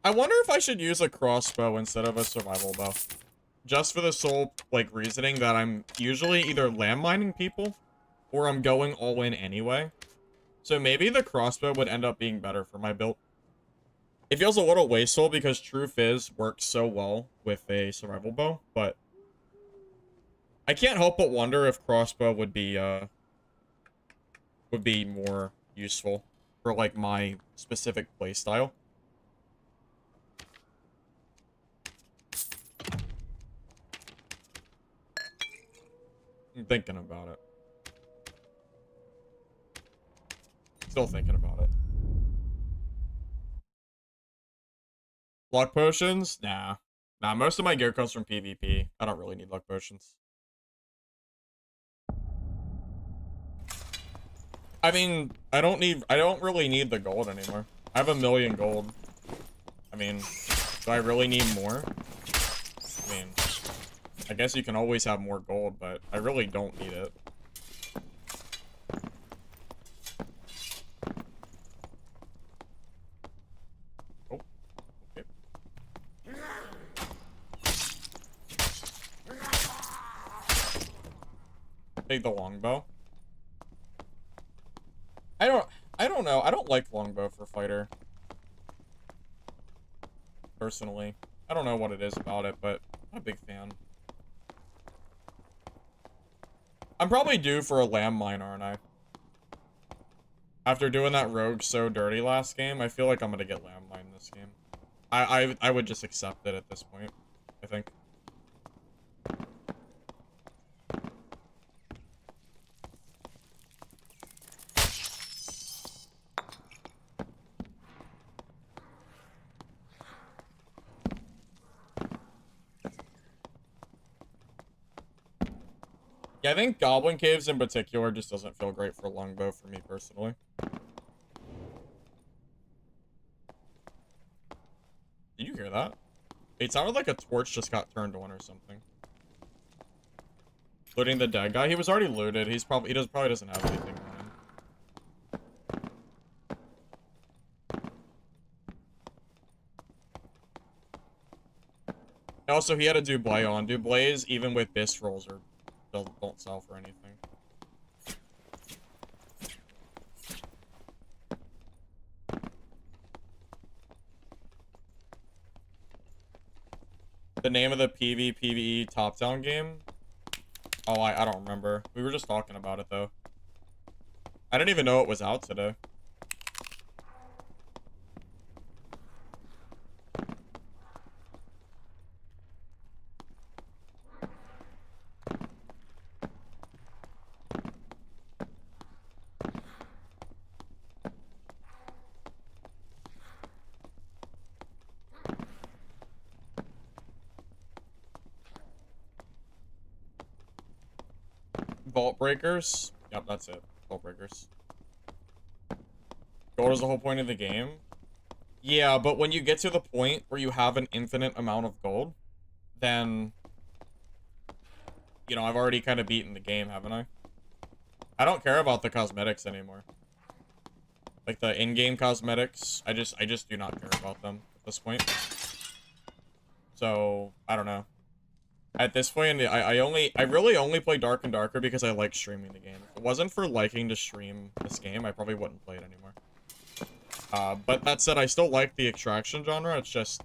I wonder if I should use a crossbow instead of a survival bow. Just for the sole, like, reasoning that I'm usually either landmining people or I'm going all in anyway. So maybe the crossbow would end up being better for my build. It feels a little wasteful because True Fizz works so well with a survival bow, but I can't help but wonder if crossbow would be more useful for, like, my specific playstyle. I'm thinking about it. Still thinking about it. Luck potions? Nah. Nah, most of my gear comes from PvP. I don't really need luck potions. I mean, I don't really need the gold anymore. I have 1,000,000 gold. I mean, do I really need more? I mean, I guess you can always have more gold, but I really don't need it. Oh, okay. Take the longbow. I don't know. I don't like longbow for fighter. Personally. I don't know what it is about it, but I'm a big fan. I'm probably due for a landmine, aren't I? After doing that rogue so dirty last game, I feel like I'm gonna get landmine this game. I would just accept it at this point, I think. Yeah, I think Goblin Caves in particular just doesn't feel great for longbow for me personally. Did you hear that? It sounded like a torch just got turned on or something. Looting the dead guy. He was already looted. He probably doesn't have anything on him. also, he had a Dublé on. Dublés, even with Bist rolls, don't sell for anything. The name of the PvE top-down game? Oh, I don't remember. We were just talking about it, though. I didn't even know it was out today. Vault breakers? Yep, that's it. Vault breakers. Gold is the whole point of the game? Yeah, but when you get to the point where you have an infinite amount of gold, then... You know, I've already kind of beaten the game, haven't I? I don't care about the cosmetics anymore. Like, the in-game cosmetics, I just do not care about them at this point. So, I don't know. At this point, I really only play Dark and Darker because I like streaming the game. If it wasn't for liking to stream this game, I probably wouldn't play it anymore. But that said, I still like the extraction genre. It's just,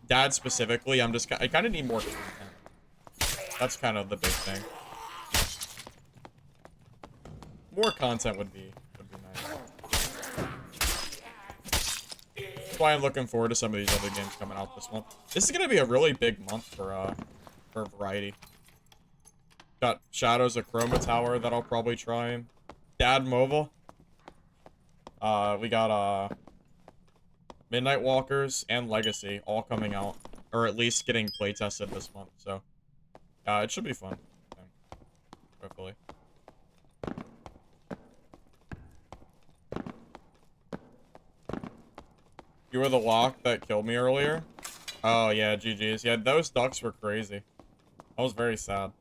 Dad specifically, I kind of need more content. That's kind of the big thing. More content would be nice. That's why I'm looking forward to some of these other games coming out this month. This is gonna be a really big month for variety. Got Shadows of Chroma Tower that I'll probably try. Dad Mobile. We got Midnight Walkers and Legacy all coming out, or at least getting playtested this month. So, it should be fun. Hopefully. You were the lock that killed me earlier? Oh yeah, GG's. Yeah, those ducks were crazy. I was very sad.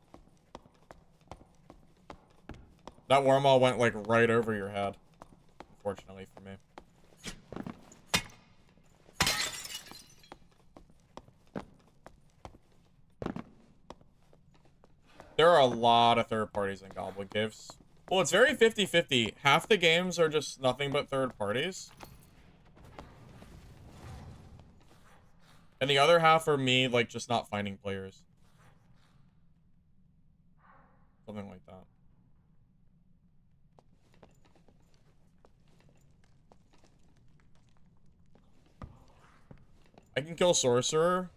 That wormhole went like right over your head. Unfortunately for me. There are a lot of third parties in Goblin Caves. Well, it's very 50-50. Half the games are just nothing but third parties. And the other half are me, like, just not finding players. Something like that. I can kill Sorcerer.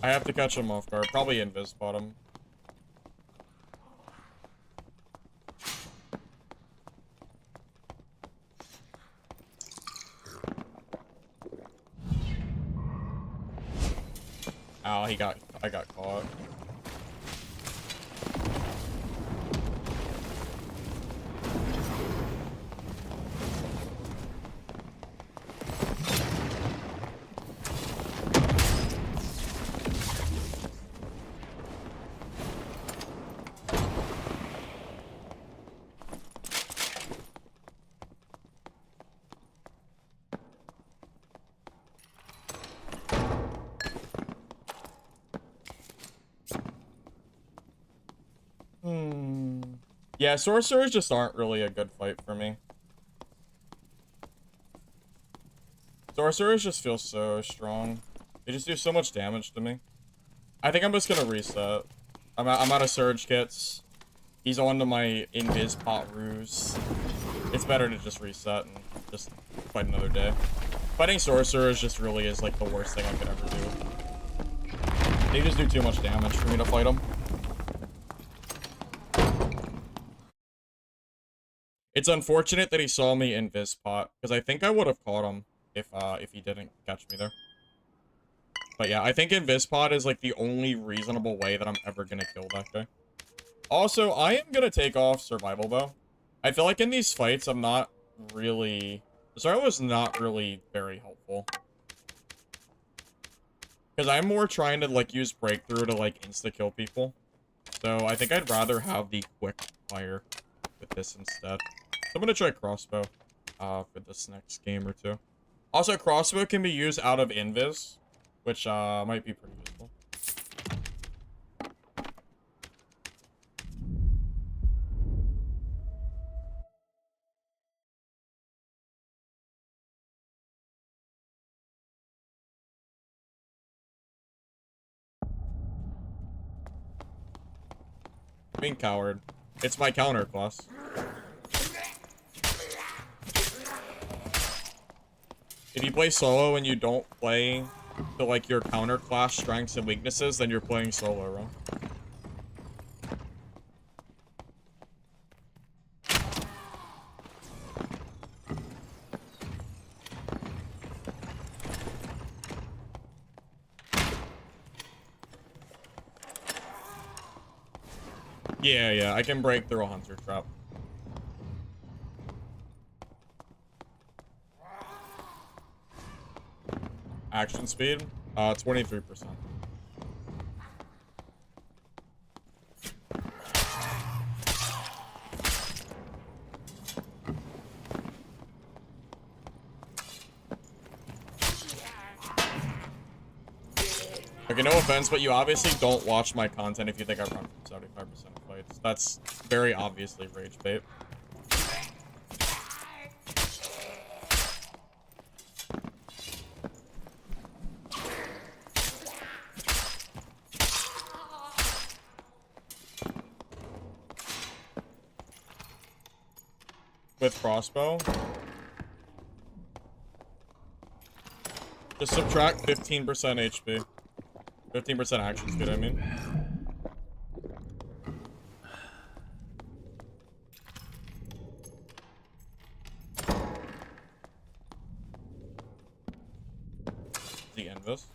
I have to catch him off guard. Probably invis bottom. Ow, I got caught. Yeah, sorcerers just aren't really a good fight for me. Sorcerers just feel so strong. They just do so much damage to me. I think I'm just gonna reset. I'm out of surge kits. He's on to my invis pot ruse. It's better to just reset and just fight another day. Fighting sorcerers just really is like the worst thing I could ever do. They just do too much damage for me to fight them. It's unfortunate that he saw me in Vispot, because I think I would have caught him if he didn't catch me there. But yeah, I think Invispot is like the only reasonable way that I'm ever gonna kill that guy. Also, I am gonna take off Survival Bow. I feel like in these fights, I'm not really... Survival is not really very helpful. Because I'm more trying to like use Breakthrough to like insta-kill people. So I think I'd rather have the quick fire with this instead. So I'm gonna try crossbow for this next game or two. Also, crossbow can be used out of invis, which might be pretty useful. Being coward. It's my counter class. If you play solo and you don't play to like your counter class strengths and weaknesses, then you're playing solo wrong. Yeah, I can break through a hunter trap. Action speed, 23%. Okay, no offense, but you obviously don't watch my content if you think I run from 75% of fights. That's very obviously rage bait. With crossbow, just subtract 15% HP. 15% action speed, I mean. The invis.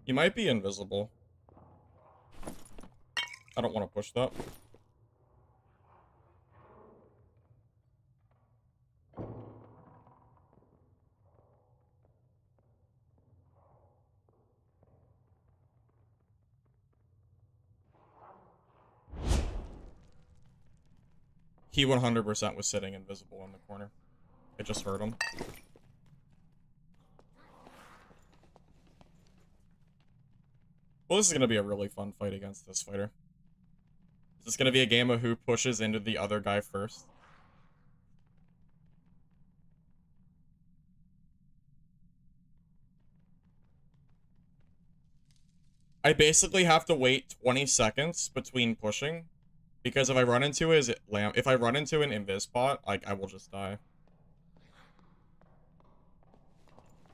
He might be invisible. I don't want to push that. He 100% was sitting invisible in the corner. I just heard him. Well, this is going to be a really fun fight against this fighter. Is this going to be a game of who pushes into the other guy first? I basically have to wait 20 seconds between pushing, because if I run into his lamp, if I run into an invis bot, like, I will just die.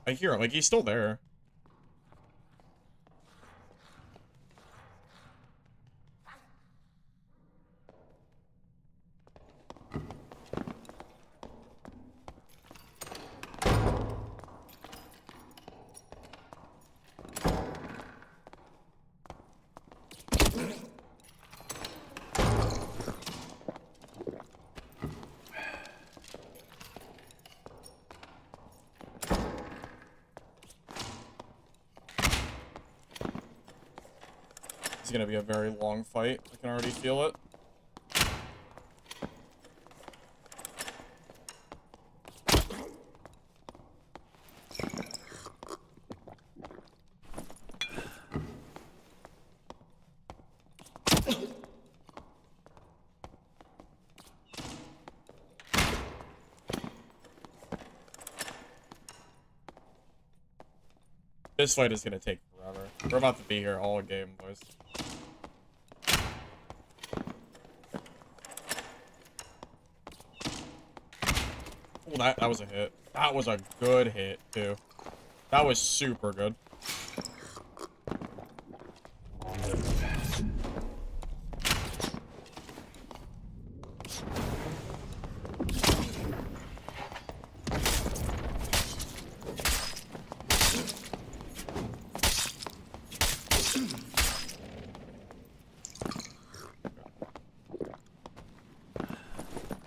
I hear him, like, he's still there. It's gonna be a very long fight. I can already feel it. This fight is gonna take forever. We're about to be here all game, boys. Oh, that was a hit. That was a good hit, too. That was super good.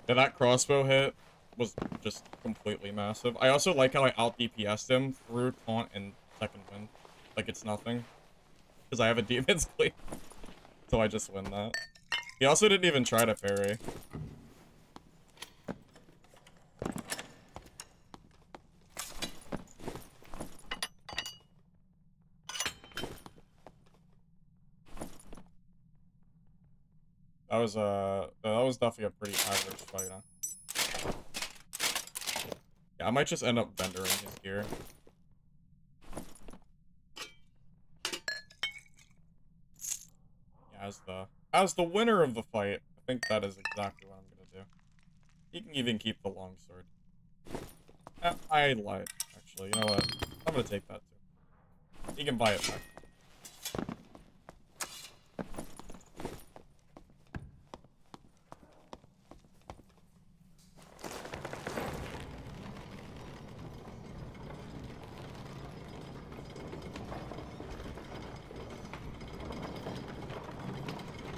Did that crossbow hit? was just completely massive. I also like how I out DPS'd him through taunt and second wind. Like it's nothing. Because I have a demon's cleave. So I just win that. He also didn't even try to parry. That was definitely a pretty average fight, huh? Yeah, I might just end up vendoring his gear. Yeah, as the winner of the fight, I think that is exactly what I'm gonna do. He can even keep the longsword. I lied, actually. You know what? I'm gonna take that too. He can buy it back.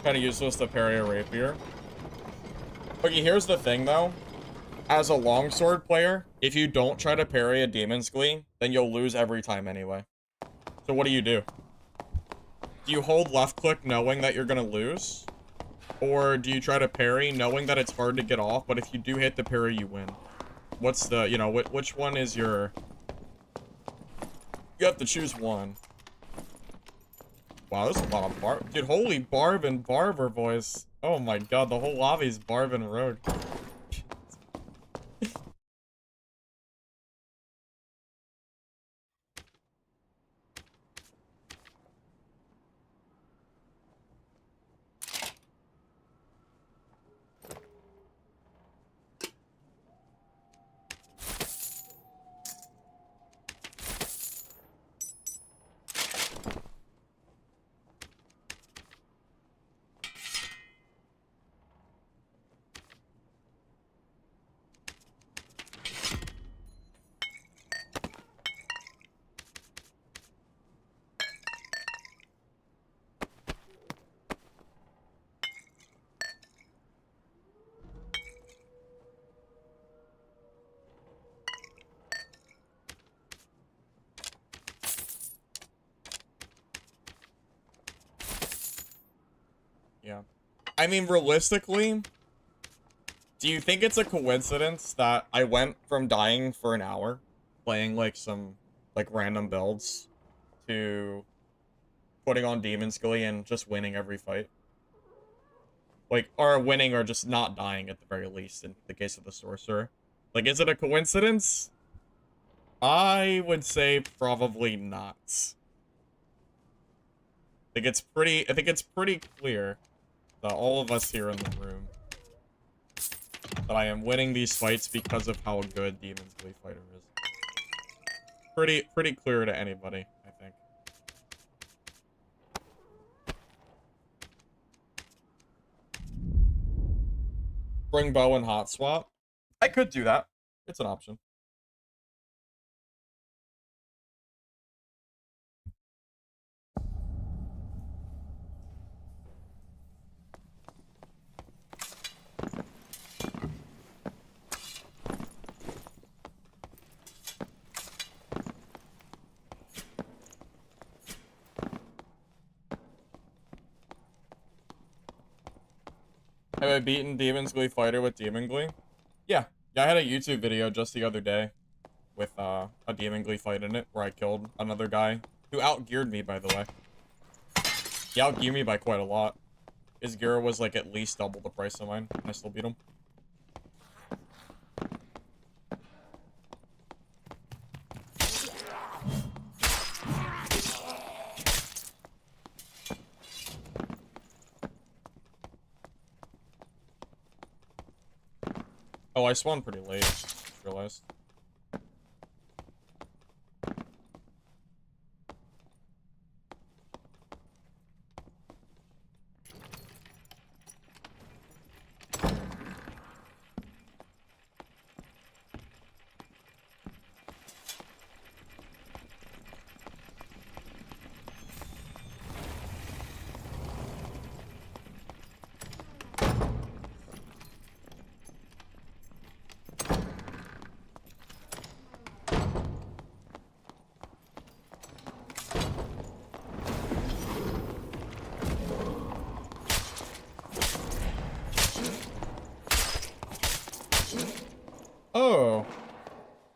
Kind of useless to parry a rapier. Okay, here's the thing though. As a longsword player, if you don't try to parry a demon's glee, then you'll lose every time anyway. So what do? Do you hold left click knowing that you're gonna lose? Or do you try to parry knowing that it's hard to get off, but if you do hit the parry, you win? What's the, you know, which one is your... You have to choose one. Wow, there's a lot of Barb. Dude, holy Barb and Barber voice. Oh my god, the whole lobby's Barb and Rogue. Yeah. I mean, realistically, do you think it's a coincidence that I went from dying for an hour, playing, like, some, like, random builds, to putting on Demon's Glee and just winning every fight? Like, or winning or just not dying at the very least, in the case of the Sorcerer. Like, is it a coincidence? I would say probably not. I think it's pretty clear that all of us here in the room that I am winning these fights because of how good Demon's Glee Fighter is. Pretty clear to anybody, I think. Bring bow and hot swap. I could do that. It's an option. Have I beaten Demon's Glee Fighter with Demon Glee? Yeah. Yeah, I had a YouTube video just the other day with a Demon Glee fight in it where I killed another guy who outgeared me, by the way. He outgeared me by quite a lot. His gear was like at least double the price of mine, and I still beat him. Oh, I spawned pretty late, just realized.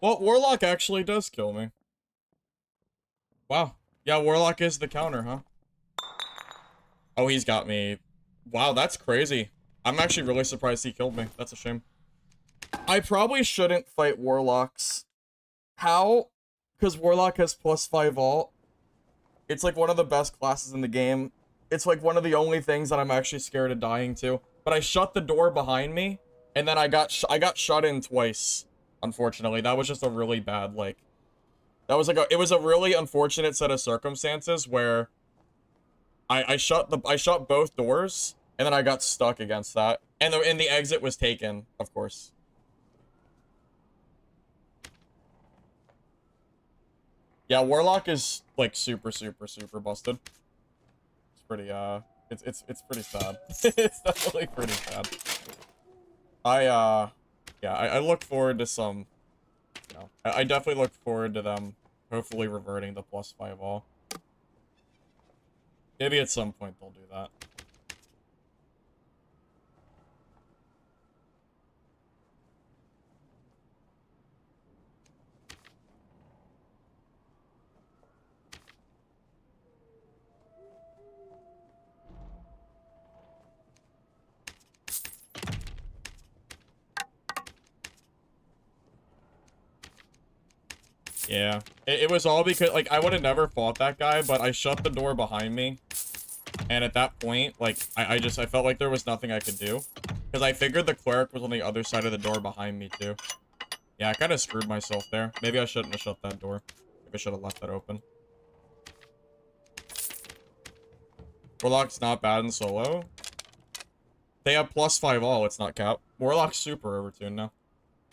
Well, Warlock actually does kill me. Wow. Yeah, Warlock is the counter, huh? Oh, he's got me. Wow, that's crazy. I'm actually really surprised he killed me. That's a shame. I probably shouldn't fight Warlocks. How? Because Warlock has +5 ult. It's like one of the best classes in the game. It's like one of the only things that I'm actually scared of dying to. But I shut the door behind me, and then I got shut in twice. Unfortunately, that was just a really bad, like, that was like it was a really unfortunate set of circumstances where I shut both doors, and then I got stuck against that, and the exit was taken, of course. Yeah, Warlock is like super busted. It's pretty it's pretty sad. It's definitely pretty sad. Yeah, I look forward to some, you know, I definitely look forward to them hopefully reverting the +5 all. Maybe at some point they'll do that. Yeah, it was all because, like, I would have never fought that guy, but I shut the door behind me. And at that point, like, I felt like there was nothing I could do. Because I figured the cleric was on the other side of the door behind me, too. Yeah, I kind of screwed myself there. Maybe I shouldn't have shut that door. Maybe I should have left that open. Warlock's not bad in solo. They have +5 all, it's not cap. Warlock's super overtuned now.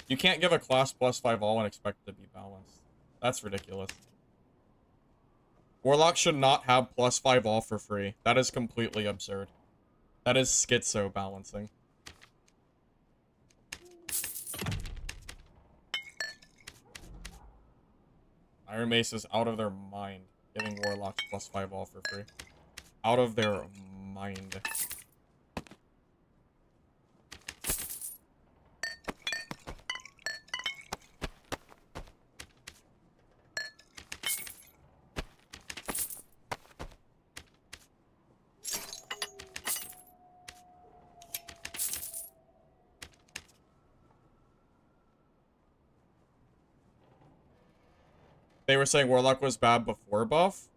You can't give a class +5 all and expect it to be balanced. That's ridiculous. Warlock should not have +5 all for free. That is completely absurd. That is schizo balancing. Iron Mace is out of their mind giving Warlocks +5 all for free. Out of their mind. They were saying Warlock was bad before buff?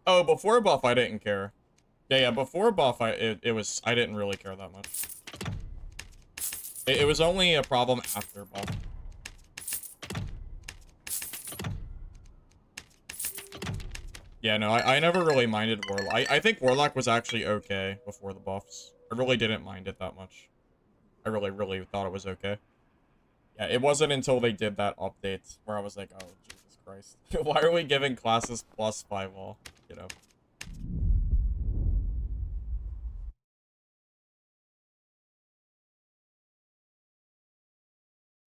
Oh, before buff, I didn't care. Yeah, before buff, I didn't really care that much. It was only a problem after buff. Yeah, no, I never really minded Warlock. I think Warlock was actually okay before the buffs. I really didn't mind it that much. I really thought it was okay. Yeah, it wasn't until they did that update where I was like, oh, Jesus Christ. Why are we giving classes +5 all? You know.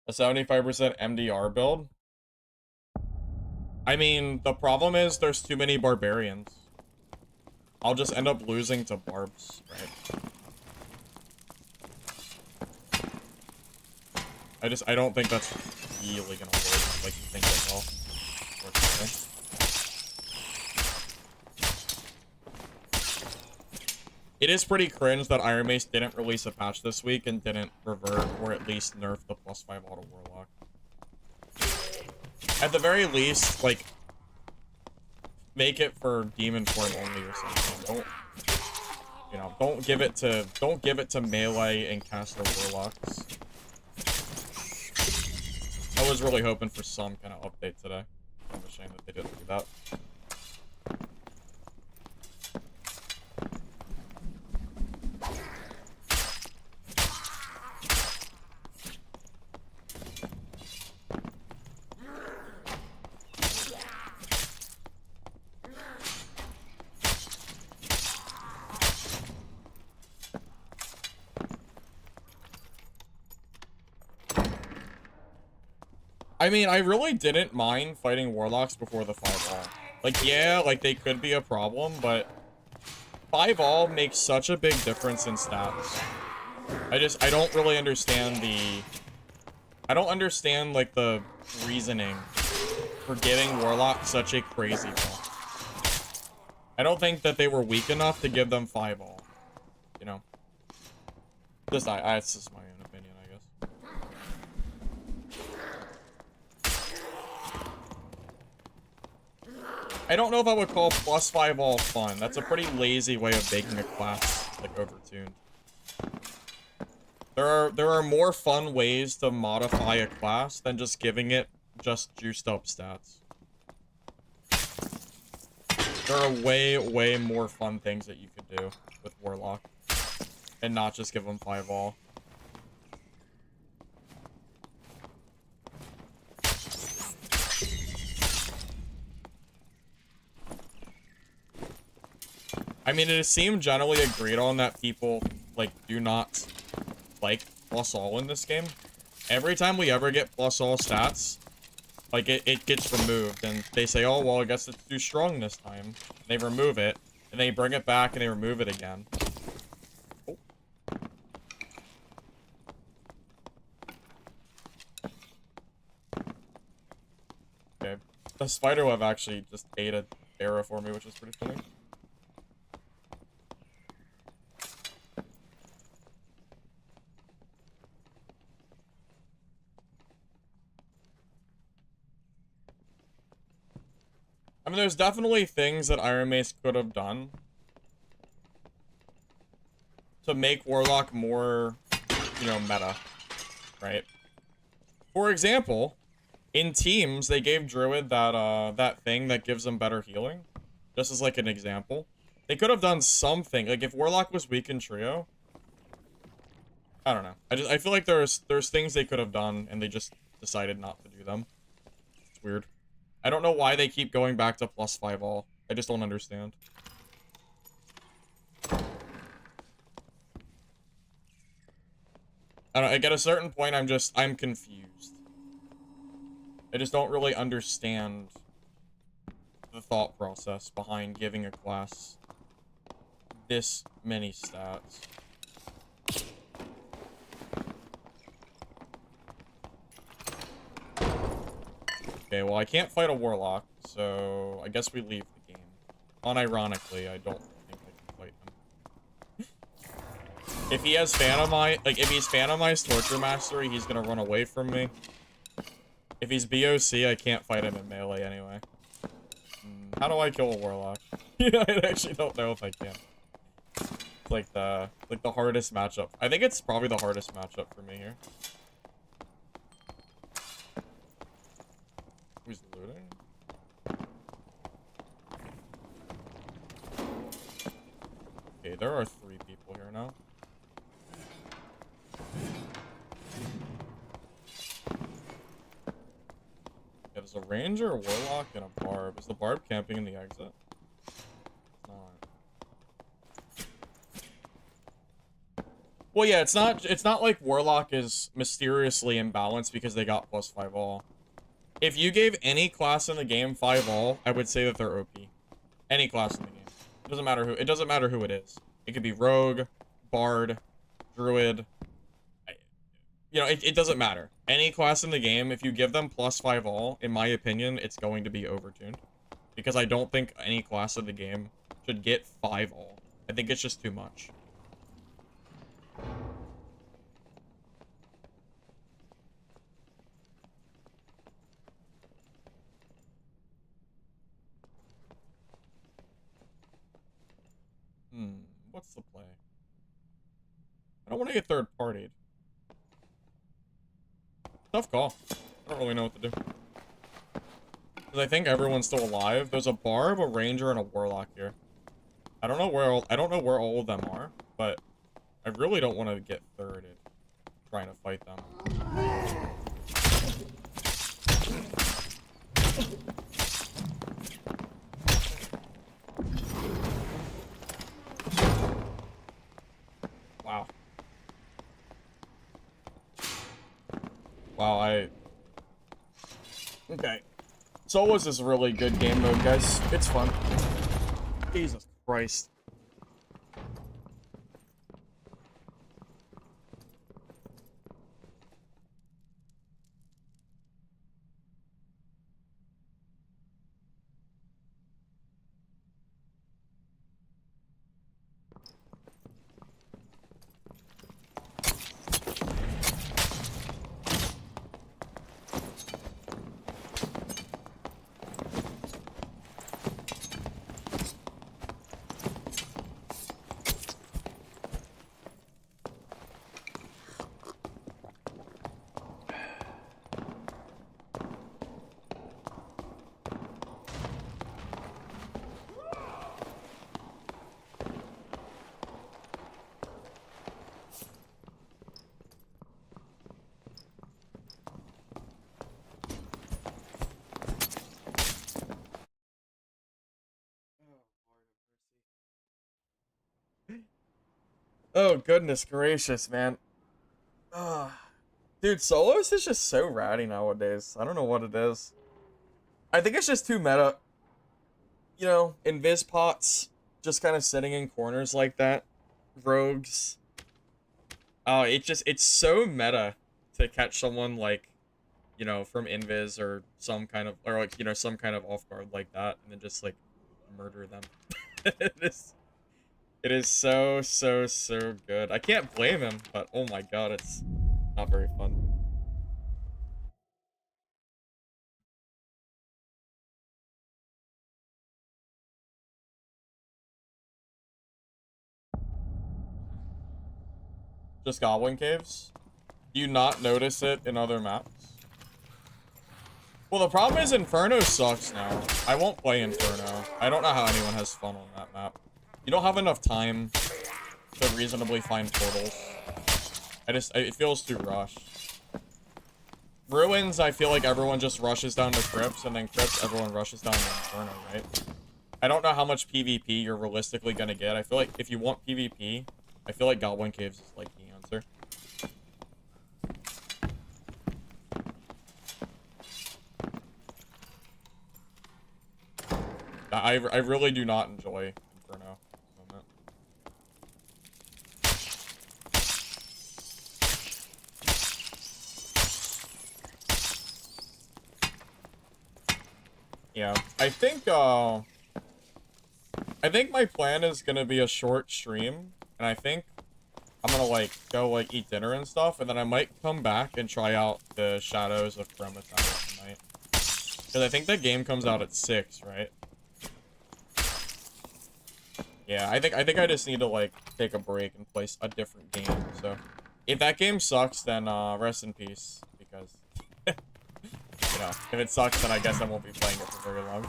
A 75% MDR build? I mean, the problem is there's too many barbarians. I'll just end up losing to Barbs, right? I don't think that's really gonna work like you think it will. It is pretty cringe that Iron Mace didn't release a patch this week and didn't revert or at least nerf the +5 auto Warlock. At the very least, like, make it for demon form only or something. Don't, you know, don't give it to melee and caster Warlocks. I was really hoping for some kind of update today. I'm ashamed that they didn't do that. I mean, I really didn't mind fighting Warlocks before the 5 all. Like, yeah, like, they could be a problem, but 5 all makes such a big difference in stats. I don't really understand I don't understand, like, the reasoning for giving Warlock such a crazy buff. I don't think that they were weak enough to give them 5 all. You know? It's just my own opinion, I guess. I don't know if I would call plus 5 all fun. That's a pretty lazy way of making a class, like, overtuned. There are more fun ways to modify a class than just giving it just juiced up stats. There are way more fun things that you could do with Warlock. And not just give them 5 all. I mean, it seemed generally agreed on that people, like, do not like plus all in this game. Every time we ever get plus all stats, like, it gets removed. And they say, oh, well, I guess it's too strong this time. They remove it, and they bring it back, and they remove it again. Oh. Okay. The spiderweb actually just ate an arrow for me, which was pretty funny. I mean, there's definitely things that Iron Mace could have done to make Warlock more, you know, meta, right? For example, in teams, they gave Druid that, that thing that gives them better healing. Just as, like, an example. They could have done something. Like, if Warlock was weak in Trio, I don't know. I feel like there's things they could have done, and they just decided not to do them. It's weird. I don't know why they keep going back to plus 5 all. I just don't understand. I don't know, like, at a certain point, I'm confused. I just don't really understand the thought process behind giving a class this many stats. Okay, well, I can't fight a Warlock, so I guess we leave the game. Unironically, I don't think I can fight him. If he has Phantomized, like, if he's Phantomized Torture Mastery, he's gonna run away from me. If he's BOC, I can't fight him in melee anyway. How do I kill a Warlock? Yeah, I actually don't know if I can. It's like the hardest matchup. I think it's probably the hardest matchup for me here. Who's looting? Okay, there are 3 people here now. Yeah, there's a ranger, a warlock, and a barb. Is the barb camping in the exit? Well, yeah, it's not like Warlock is mysteriously imbalanced because they got plus 5 all. If you gave any class in the game 5 all, I would say that they're OP. Any class in the game. It doesn't matter who it is. It could be Rogue, Bard, Druid. You know, it doesn't matter. Any class in the game, if you give them plus 5 all, in my opinion, it's going to be overtuned. Because I don't think any class in the game should get 5 all. I think it's just too much. What's the play? I don't want to get third-partied. Tough call. I don't really know what to do. Because I think everyone's still alive. There's a Barb, a Ranger, and a Warlock here. I don't know where all of them are, but I really don't want to get thirded trying to fight them. Wow. Wow, okay. Solos is a really good game mode, guys. It's fun. Jesus Christ. Oh, goodness gracious, man. Ah, dude, solos is just so ratty nowadays. I don't know what it is. I think it's just too meta. You know, invis pots just kind of sitting in corners like that. Rogues. Oh, it's so meta to catch someone like, you know, from invis or some kind of, or like, you know, some kind of off guard like that, and then just like murder them. it is it is so so so good. I can't blame him, but oh my god, it's not very fun. Just goblin caves? Do you not notice it in other maps? Well, the problem is Inferno sucks now. I won't play Inferno. I don't know how anyone has fun on that map. You don't have enough time to reasonably find portals. It feels too rushed. Ruins, I feel like everyone just rushes down to Crypts, and then Crypts, everyone rushes down to Inferno, right? I don't know how much PvP you're realistically gonna get. I feel like if you want PvP, I feel like Goblin Caves is like the answer. I really do not enjoy Inferno. Yeah, I think my plan is gonna be a short stream, and I think I'm gonna like go like eat dinner and stuff, and then I might come back and try out the Shadows of Chroma Tower tonight. Because I think that game comes out at 6, right? Yeah, I think I just need to like take a break and play a different game. So if that game sucks, then rest in peace, because you know, if it sucks, then I guess I won't be playing it for very long.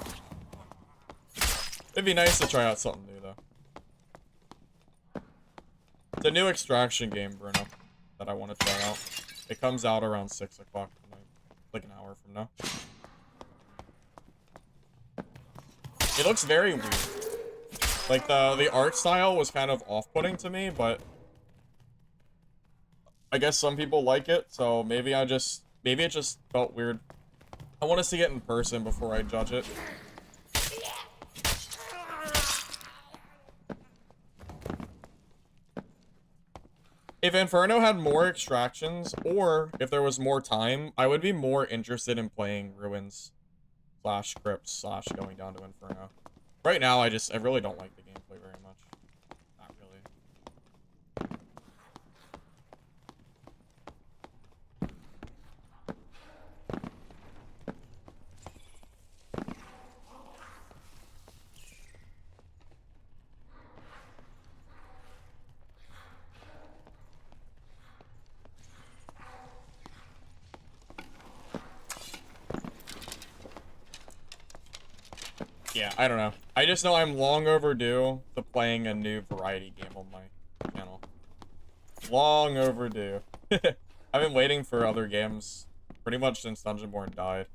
It'd be nice to try out something new, though. It's a new extraction game, Bruno, that I want to try out. It comes out around 6 o'clock tonight, like an hour from now. It looks very weird. Like, the art style was kind of off-putting to me, but I guess some people like it, so maybe it just felt weird. I want to see it in person before I judge it. If Inferno had more extractions, or if there was more time, I would be more interested in playing Ruins / Crypts / going down to Inferno. Right now, I really don't like the gameplay very much. Not really. Yeah, I don't know. I just know I'm long overdue to playing a new variety game on my channel. Long overdue. I've been waiting for other games pretty much since Dungeonborn died.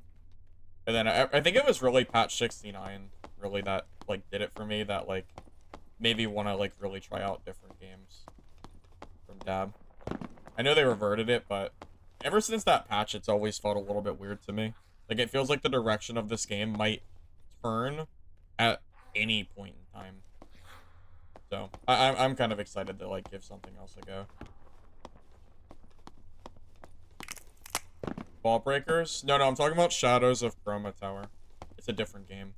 And then I think it was really patch 69 really that like did it for me, that like made me want to like really try out different games from Dab. I know they reverted it, but ever since that patch, it's always felt a little bit weird to me. Like, it feels like the direction of this game might turn at any point in time. So, I'm kind of excited to, like, give something else a go. Ball Breakers? No, I'm talking about Shadows of Chroma Tower. It's a different game.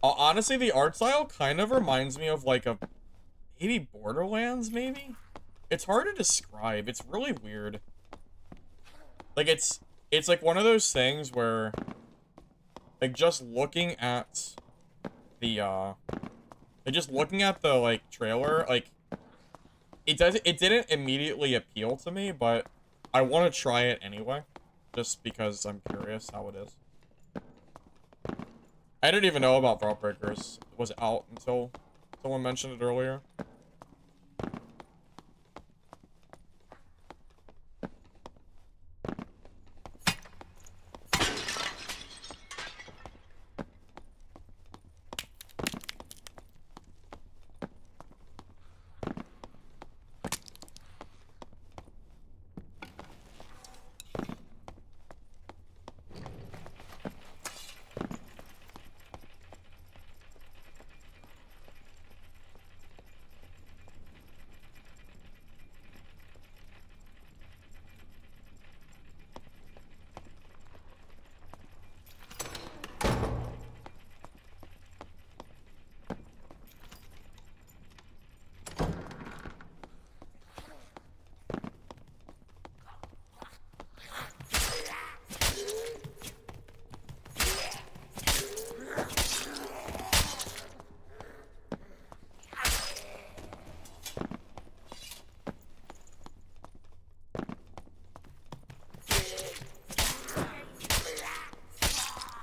Honestly, the art style kind of reminds me of, like, maybe Borderlands, maybe? It's hard to describe. It's really weird. Like, it's like one of those things where, like, just looking at the, like, trailer, like, it didn't immediately appeal to me, but I want to try it anyway, just because I'm curious how it is. I didn't even know about Vault Breakers. It was out until someone mentioned it earlier.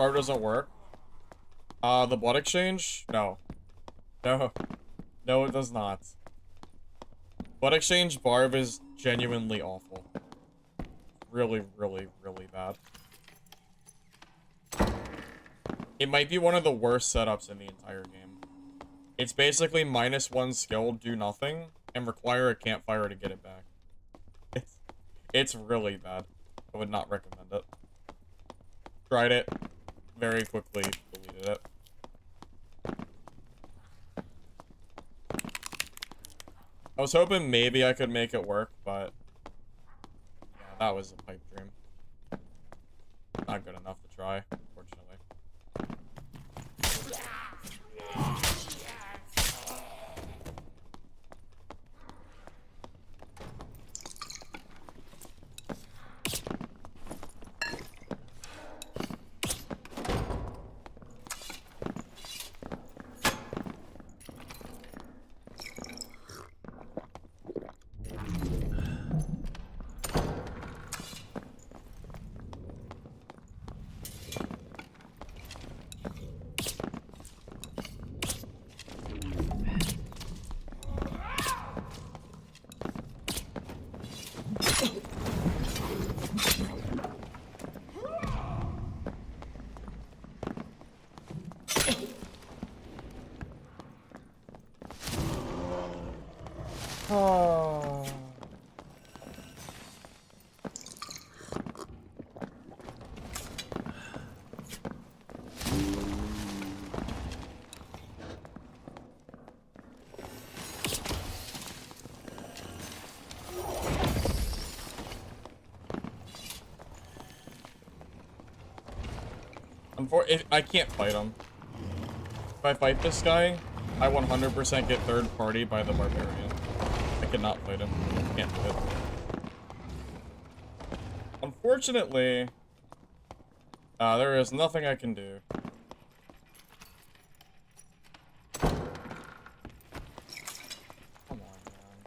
Barb doesn't work. The blood exchange? No. No. No, it does not. Blood exchange Barb is genuinely awful. Really, really, really bad. It might be one of the worst setups in the entire game. It's basically -1 skill, do nothing, and require a campfire to get it back. It's really bad. I would not recommend it. Tried it. Very quickly deleted it. I was hoping maybe I could make it work, but yeah, that was a pipe dream. Not good enough to try, unfortunately. Oh. I can't fight him. If I fight this guy, I 100% get third party by the barbarian. I cannot fight him. Can't do it. Unfortunately, there is nothing I can do. Come on, man.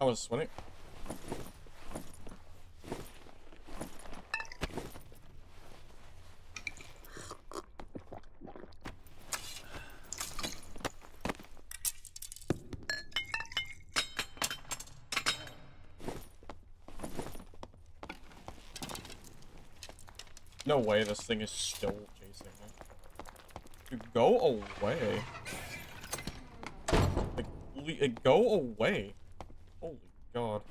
I was sweating. No way this thing is still chasing me. Dude, go away. Like, go away. Holy God.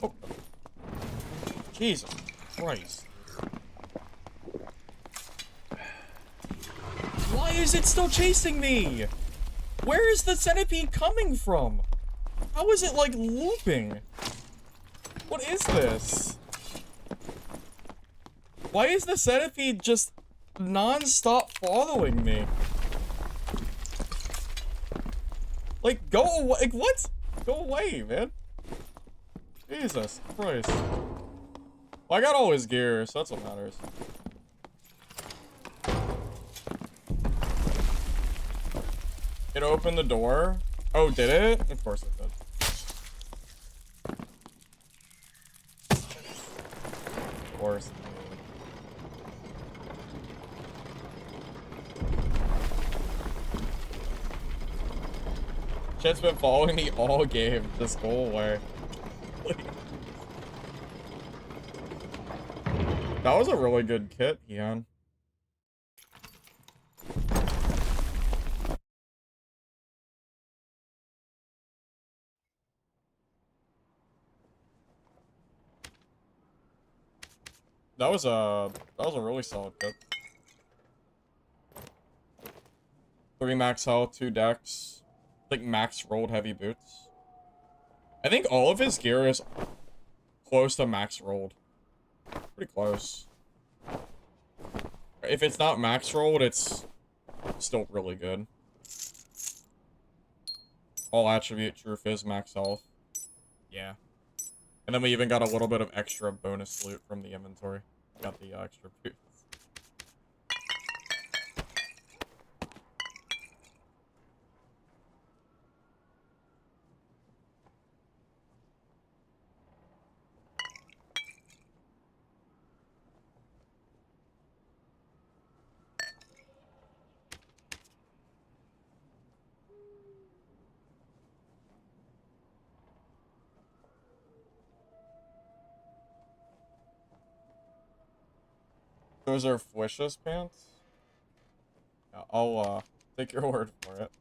Oh. Jesus Christ. Why is it still chasing me? Where is the centipede coming from? How is it, like, looping? What is this? Why is the centipede just non-stop following me? Like, go away. Like, what? Go away, man. Jesus Christ. Well, I got all his gear, so that's what matters. It opened the door? Oh, did it? Of course it did. course. Shit's been following me all game. Just go away. That was a really good kit, Ian. That was a really solid kit. 3 max health, 2 decks. Like max rolled heavy boots. I think all of his gear is close to max rolled. Pretty close. If it's not max rolled, it's still really good. All attribute, true fizz, max health. Yeah. And then we even got a little bit of extra bonus loot from the inventory. Got the extra boots. Those are Fwisha's pants? Yeah, I'll, take your word for it.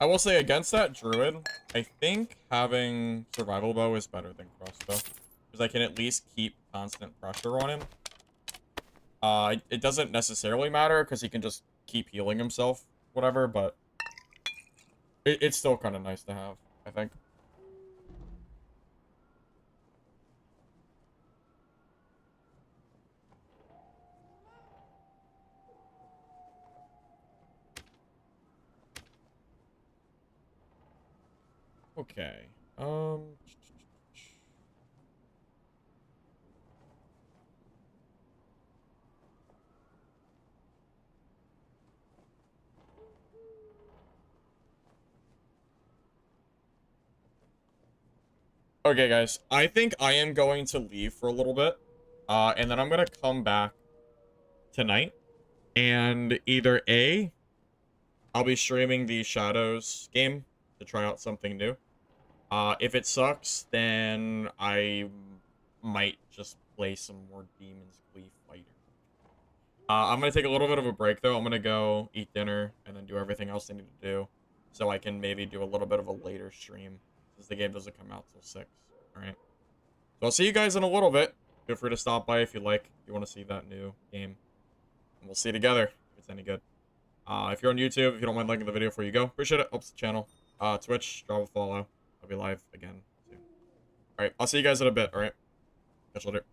I will say, against that druid, I think having survival bow is better than crossbow, because I can at least keep constant pressure on him. It doesn't necessarily matter, because he can just keep healing himself, whatever, but it's still kind of nice to have, I think. Okay. Okay, guys. I think I am going to leave for a little bit. And then I'm gonna come back tonight. And either A, I'll be streaming the Shadows game to try out something new. If it sucks, then I might just play some more Demon's Glee Fighter. I'm gonna take a little bit of a break, though. I'm gonna go eat dinner and then do everything else I need to do, so I can maybe do a little bit of a later stream, since the game doesn't come out till 6. Alright? So I'll see you guys in a little bit. Feel free to stop by if you like, if you want to see that new game. And we'll see you together, if it's any good. If you're on YouTube, if you don't mind liking the video before you go, appreciate it. Helps the channel. Twitch, drop a follow. I'll be live again soon. Alright, I'll see you guys in a bit, alright? Catch you later.